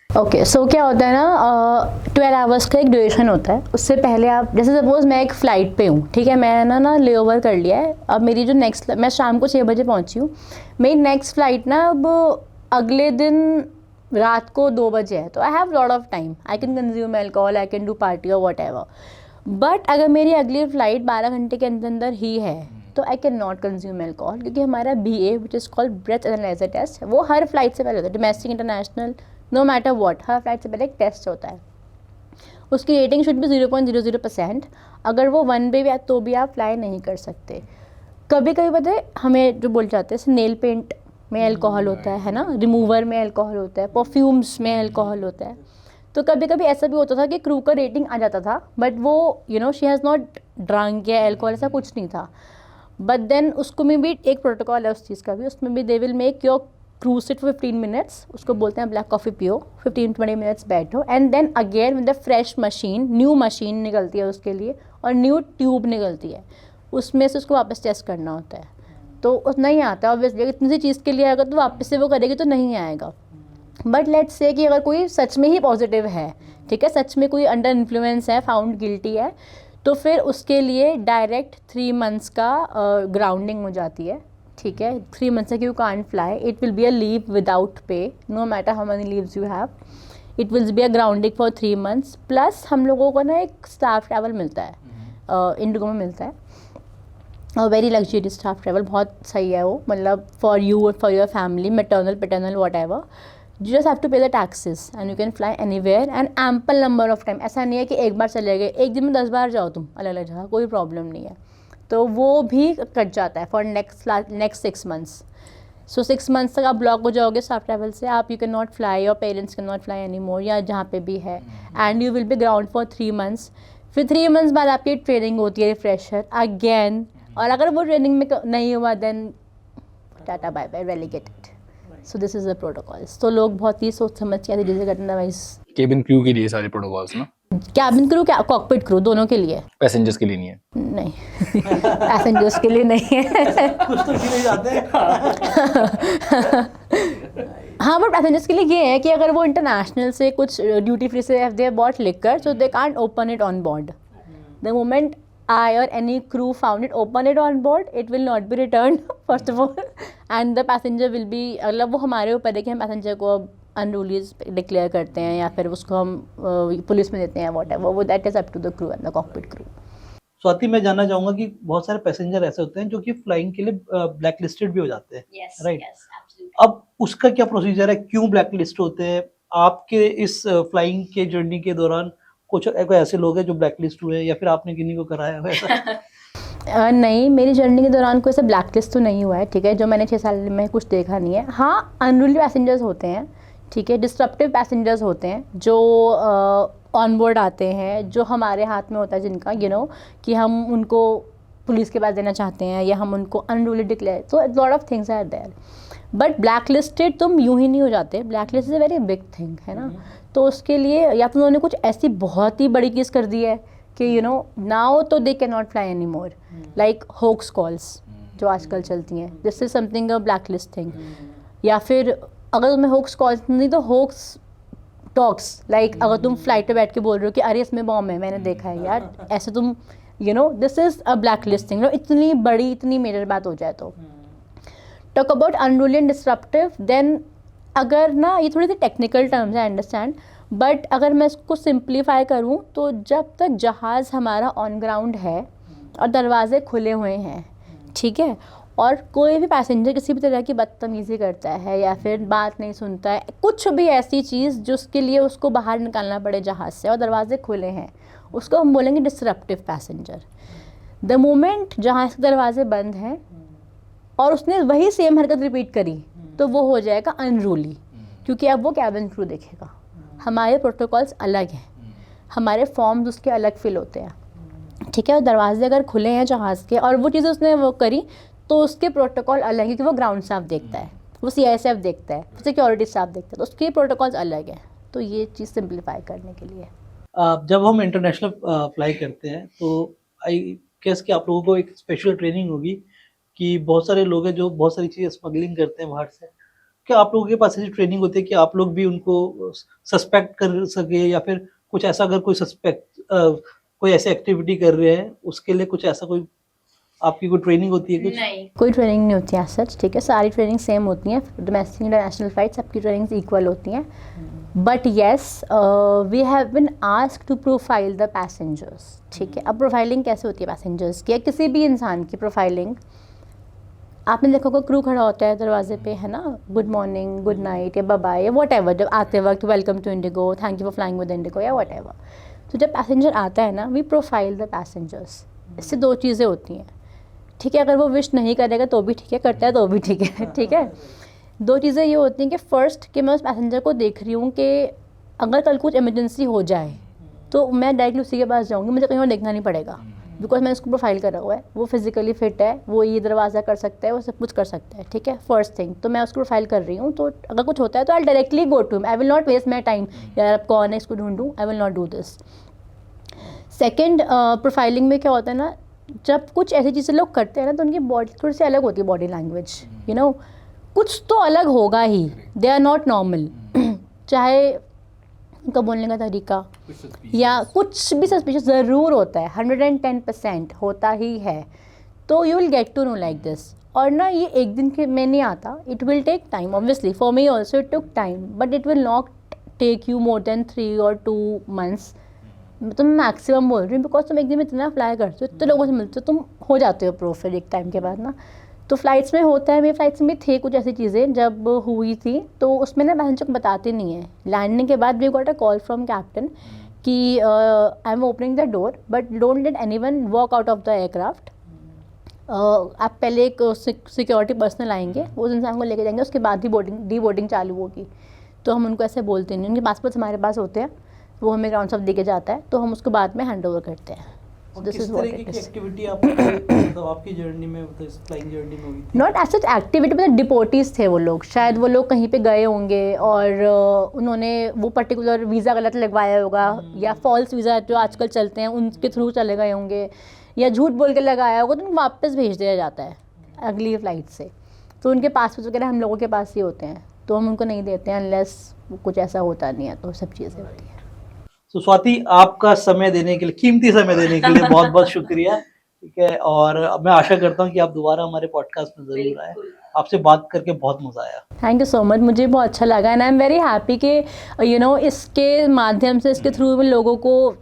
[SPEAKER 1] ओके, सो क्या होता है ना, 12 आवर्स का एक ड्यूरेशन होता है। उससे पहले आप, जैसे सपोज मैं एक फ़्लाइट पे हूँ, ठीक है, मैंने ना ले ओवर कर लिया है। अब मेरी जो नेक्स्ट, मैं शाम को 6 बजे पहुँची हूँ, मेरी नेक्स्ट फ़्लाइट ना अब अगले दिन रात को 2 बजे है, तो आई have lot of time, I can consume alcohol, I can do party और वॉट एवर। बट अगर मेरी अगली फ़्लाइट 12 घंटे के अंदर अंदर ही है तो I can not consume alcohol, क्योंकि हमारा BA which is called breath analyser test, वो हर फ्लाइट से पहले होता है, domestic international no matter what, हर फ्लाइट से पहले एक टेस्ट होता है। उसकी रेटिंग शुड भी 0.00%। अगर वो 1 पे भी है तो भी आप फ्लाई नहीं कर सकते। कभी कभी पता है हमें जो बोल जाते हैं, जैसे नेल पेंट में अल्कोहल होता है ना, रिमूवर में अल्कोहल होता है, परफ्यूम्स में अल्कोहल होता है। तो कभी कभी ऐसा भी होता था कि क्रू का रेटिंग आ जाता था, बट वो शी हैज़ नॉट ड्रंक या अल्कोहल, ऐसा कुछ नहीं था। बट देन उसको में भी एक प्रोटोकॉल है उस चीज़ का भी, उसमें भी they will make your crew sit for 15 minutes, उसको बोलते हैं ब्लैक कॉफ़ी पियो, 15-20 मिनट्स बैठो, and then again with the fresh machine, new machine निकलती है उसके लिए और न्यू ट्यूब निकलती है, उसमें से उसको वापस टेस्ट करना होता है। तो नहीं आता ऑब्वियसली, इतनी सी चीज़ के लिए अगर तो वापस से वो करेगी तो नहीं आएगा। बट लेट्स से कि अगर कोई सच में ही पॉजिटिव है, ठीक है, सच में कोई अंडर इन्फ्लुएंस है, फाउंड गिल्टी है, तो फिर उसके लिए डायरेक्ट 3 मंथ्स का ग्राउंडिंग हो जाती है, ठीक है। 3 मंथ्स तक you can't fly, it will be a leave without pay, no matter how many leaves you have, it will be a grounding for 3 months. Plus हम लोगों को ना एक स्टाफ ट्रैवल मिलता है, इंडिगो में मिलता है, और वेरी लग्जरी स्टाफ ट्रैवल, बहुत सही है वो, मतलब फॉर यू और for your family, maternal paternal what ever, you just have to pay the taxes and you can fly anywhere and ample number of time। ऐसा नहीं है कि एक बार चले गए, एक दिन में 10 बार जाओ तुम अलग अलग जगह, कोई प्रॉब्लम नहीं है। तो वो भी कट जाता है for next 6 months. So 6 months तक आप ब्लॉक हो जाओगे स्टाफ ट्रैवल से, आप you can not fly, your parents can not fly any more, या जहाँ पे भी है, and you will B ground for 3 months. फिर 3 मंथ्स बाद आपकी ट्रेनिंग होती है, रिफ्रेशर अगेन, और अगर वो ट्रेनिंग में नहीं हुआ then tata bye bye, relegated. So this is the protocols. तो लोग बहुत ही सोच समझ के ऐसी चीज़ें करते हैं। वाइज
[SPEAKER 3] केबिन क्रू के लिए सारे प्रोटोकॉल्स ना,
[SPEAKER 1] कैबिन क्रू, क्या कॉकपिट क्रू, दोनों के लिए,
[SPEAKER 3] पैसेंजर्स के लिए नहीं है।
[SPEAKER 1] नहीं पैसेंजर्स के लिए नहीं है।
[SPEAKER 2] कुछ तो गिने जाते हैं।
[SPEAKER 1] हाँ, बट पैसेंजर्स के लिए ये है कि अगर वो इंटरनेशनल से कुछ ड्यूटी फ्री से they bought liquor, so they can't open it on board. The moment I or any crew found it, open it on board, it will not be returned first of all, and the passenger will be, मतलब वो हमारे ऊपर है कि हम passenger को unruly declare करते हैं या फिर उसको हम पुलिस में देते हैं, वॉट एवर, वो that is up to the crew and the cockpit crew.
[SPEAKER 2] Swati, मैं जानना चाहूंगा कि बहुत सारे पैसेंजर ऐसे होते हैं जो कि फ्लाइंग के लिए ब्लैक लिस्टेड भी हो जाते हैं, राइट? अब उसका क्या प्रोसीजर है, क्यों ब्लैक लिस्ट होते हैं? आपके इस फ्लाइंग के जर्नी के दौरान कुछ ऐसे लोग हैं जो ब्लैक लिस्ट हुए हैं, या फिर आपने किन्हीं को कराया है ऐसा?
[SPEAKER 1] नहीं, मेरी जर्नी के दौरान कोई ऐसा ब्लैक लिस्ट तो नहीं हुआ है, ठीक है, जो मैंने 6 साल में कुछ देखा नहीं है। हाँ, अनरूली पैसेंजर्स होते हैं, ठीक है, डिस्ट्रप्टिव पैसेंजर्स होते हैं जो ऑन बोर्ड आते हैं, जो हमारे हाथ में होता है जिनका कि हम उनको पुलिस के पास देना चाहते हैं या हम उनको अनरूली डिक्लेयर, तो lot of things are there. But black listed तुम यूं ही नहीं हो जाते, black list is a very big thing, है ना। तो उसके लिए या तो उन्होंने कुछ ऐसी बहुत ही बड़ी चीज़ कर दी है कि नाउ तो they can not fly any more, like hoax calls जो आजकल चलती हैं, this is something a black list thing. या फिर अगर तुम्हें होक्स कॉल्स नहीं तो होक्स टॉक्स, लाइक अगर तुम फ्लाइट पे बैठ के बोल रहे हो कि अरे इसमें बॉम्ब है, मैंने देखा है यार, ऐसे तुम this is a black list thing. इतनी बड़ी, इतनी मेजर बात हो जाए तो talk about unruly and disruptive. Then अगर ना, ये थोड़ी सी टेक्निकल टर्म्स है, अंडरस्टैंड, बट अगर मैं इसको सिंप्लीफाई करूँ तो जब तक जहाज़ हमारा ऑन ग्राउंड है और दरवाजे खुले हुए हैं, ठीक है, और कोई भी पैसेंजर किसी भी तरह की बदतमीज़ी करता है या फिर बात नहीं सुनता है, कुछ भी ऐसी चीज़ जिसके लिए उसको बाहर निकालना पड़े जहाज़ से और दरवाजे खुले हैं, उसको हम बोलेंगे डिस्ट्रप्टिव पैसेंजर। द मोमेंट जहाज़ के दरवाजे बंद हैं और उसने वही सेम हरकत रिपीट करी तो वो हो जाएगा अनरूली, क्योंकि अब वो कैबिन क्रू देखेगा। हमारे प्रोटोकॉल्स अलग हैं, हमारे फॉर्म्स उसके अलग फिल होते हैं, ठीक है, और दरवाजे अगर खुले हैं जहाज़ के और वो चीज़ उसने वो करी तो उसके प्रोटोकॉल अलग है, क्योंकि वो ग्राउंड स्टाफ देखता है, वो CISF देखता है, सिक्योरिटी स्टाफ देखता है, तो उसके प्रोटोकॉल्स अलग हैं। तो ये चीज़ सिंप्लीफाई करने के लिए।
[SPEAKER 2] जब हम इंटरनेशनल फ्लाई करते हैं तो आई गेस कि आप लोगों को एक स्पेशल ट्रेनिंग होगी कि बहुत सारे लोग हैं जो बहुत सारी चीज़ें स्मगलिंग करते हैं बाहर से। क्या आप लोगों के पास ऐसी ट्रेनिंग होती है कि आप लोग भी उनको सस्पेक्ट कर सके, या फिर कुछ ऐसा अगर कोई कोई ऐसी एक्टिविटी कर रहे हैं उसके लिए कुछ ऐसा कोई आपकी कोई ट्रेनिंग होती है कुछ?
[SPEAKER 1] नहीं, कोई ट्रेनिंग नहीं होती है सच, ठीक है, सारी ट्रेनिंग सेम होती हैं, डोमेस्टिक इंटरनेशनल फ्लाइट सबकी ट्रेनिंग्स इक्वल होती हैं। But yes, we have been asked to profile the passengers, ठीक है। अब प्रोफाइलिंग कैसे होती है पैसेंजर्स की या किसी भी इंसान की प्रोफाइलिंग? आपने देखा होगा क्रू खड़ा होता है दरवाजे पे, है ना, गुड मॉर्निंग, गुड नाइट या बाय बाय या वट एवर, जब आते वक्त welcome to IndiGo, thank you for flying with IndiGo या वट एवर। तो जब पैसेंजर आता है ना, वी प्रोफाइल द पैसेंजर्स। इससे दो चीज़ें होती हैं, ठीक है। अगर वो विश नहीं करेगा तो भी ठीक है, करता है तो भी ठीक है, ठीक है। दो चीज़ें ये होती हैं कि फ़र्स्ट कि मैं उस पैसेंजर को देख रही हूँ कि अगर कल कुछ इमरजेंसी हो जाए तो मैं डायरेक्टली उसी के पास जाऊँगी, मुझे कहीं और देखना नहीं पड़ेगा, बिकॉज मैंने उसको प्रोफाइल करा हुआ है, वो फिजिकली फिट है, वो ये दरवाज़ा कर सकता है, वो सब कुछ कर सकता है, ठीक है। फर्स्ट थिंग, तो मैं उसको प्रोफाइल कर रही हूँ, तो अगर कुछ होता है तो I directly go to him, I will not waste my time, यार अब कौन है इसको ढूंढूँ, I will not do this. Second, profiling में क्या होता है ना, जब कुछ ऐसी चीज़ें लोग करते हैं ना तो उनकी बॉडी थोड़ी सी अलग होती है, बॉडी लैंग्वेज, यू नो, कुछ तो अलग होगा ही, दे आर नॉट नॉर्मल। चाहे उनका बोलने का तरीका या कुछ भी सस्पिशियस ज़रूर होता है, 110% होता ही है। तो you will get to know like this. और ना ये एक दिन के में नहीं आता, it will take time, obviously for me also it took time, but it will not take you more than 3 or 2 months। तो मैं मैक्सिमम बोल रही हूँ, बिकॉज तुम एक दिन में इतना फ्लाई करते हो, इतने लोगों से मिलते हो, तुम हो जाते हो प्रो फिर एक टाइम के बाद ना। तो फ्लाइट्स में होता है, मेरी फ्लाइट्स में थे कुछ ऐसी चीज़ें जब हुई थी, तो उसमें ना पैसेंजर को बताते नहीं है। लैंडिंग के बाद we got a call from captain कि I am opening the door but don't let anyone walk out of the aircraft. आप पहले एक सिक्योरिटी पर्सनल आएंगे, उस इंसान को लेके जाएंगे, उसके बाद ही डी बोर्डिंग चालू होगी। तो हम उनको ऐसे बोलते नहीं, उनके पासपोर्ट्स हमारे पास होते हैं, वो हमें ग्राउंड सब दे के जाता है, तो हम उसको बाद में हैंड ओवर करते हैं।
[SPEAKER 2] This is what it is. Activity मतलब आपकी जर्नी में, मतलब इस फ्लाइंग जर्नी में हुई थी?
[SPEAKER 1] नॉट एज सच एक्टिविटी, मतलब डिपोटीज थे वो लोग, शायद वो लोग कहीं पे गए होंगे और उन्होंने वो पर्टिकुलर वीज़ा गलत लगवाया होगा, या फॉल्स वीज़ा जो आजकल चलते हैं उनके थ्रू चले गए होंगे, या झूठ बोल के लगाया होगा, तो उनको वापस भेज दिया जाता है अगली फ़्लाइट से। तो उनके पासपोर्ट वगैरह हम लोगों के पास ही होते हैं, तो हम उनको नहीं देते हैं अनलेस कुछ ऐसा होता नहीं है, तो सब चीज़ें होती हैं।
[SPEAKER 2] तो स्वाति, आपका समय देने के लिए, कीमती समय देने के लिए बहुत बहुत शुक्रिया, ठीक है। और मैं आशा करता हूँ कि आप दोबारा हमारे पॉडकास्ट में ज़रूर आए, आपसे बात करके बहुत मज़ा आया।
[SPEAKER 1] थैंक यू सो मच, मुझे बहुत अच्छा लगा and I am very happy कि यू नो इसके माध्यम से, इसके थ्रू लोगों को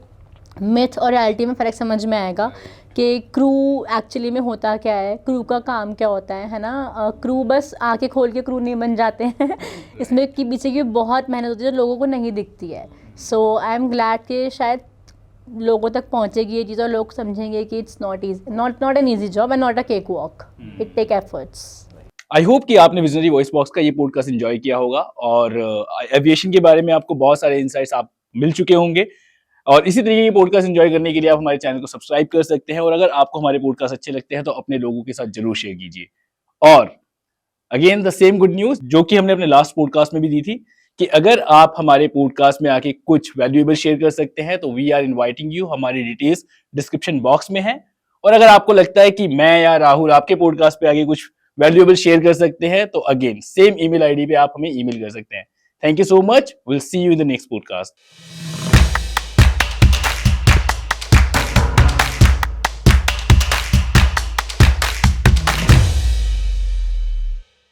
[SPEAKER 1] मिथ और रियलिटी में फ़र्क समझ में आएगा कि क्रू एक्चुअली में होता क्या है, क्रू का काम क्या होता है ना। क्रू बस आंखें खोल के क्रू नहीं बन जाते हैं इसमें की पीछे की बहुत मेहनत होती है जो लोगों को नहीं दिखती है। सो आई एम ग्लैड कि शायद लोगों तक पहुंचेगी ये चीज़ और लोग समझेंगे कि it's not an easy job and not a cake walk, it take efforts.
[SPEAKER 3] I hope कि आपने विजनरी वॉइस बॉक्स का ये पॉडकास्ट एंजॉय किया होगा और एविएशन के बारे में आपको बहुत सारे इंसाइट्स आप मिल चुके होंगे। और इसी तरीके की पॉडकास्ट एंजॉय करने के लिए आप हमारे चैनल को सब्सक्राइब कर सकते हैं, और अगर आपको हमारे पॉडकास्ट अच्छे लगते हैं तो अपने लोगों के साथ जरूर शेयर कीजिए। और again the same good news जो कि हमने अपने लास्ट पॉडकास्ट में भी दी थी कि अगर आप हमारे पॉडकास्ट में आके कुछ वैल्यूएबल शेयर कर सकते हैं तो वी आर इनवाइटिंग यू, हमारी डिटेल्स डिस्क्रिप्शन बॉक्स में है। और अगर आपको लगता है कि मैं या राहुल आपके पॉडकास्ट पे आगे कुछ वैल्यूएबल शेयर कर सकते हैं तो अगेन सेम ईमेल आईडी पे आप हमें ईमेल कर सकते हैं। Thank you so much, will see you in the next podcast.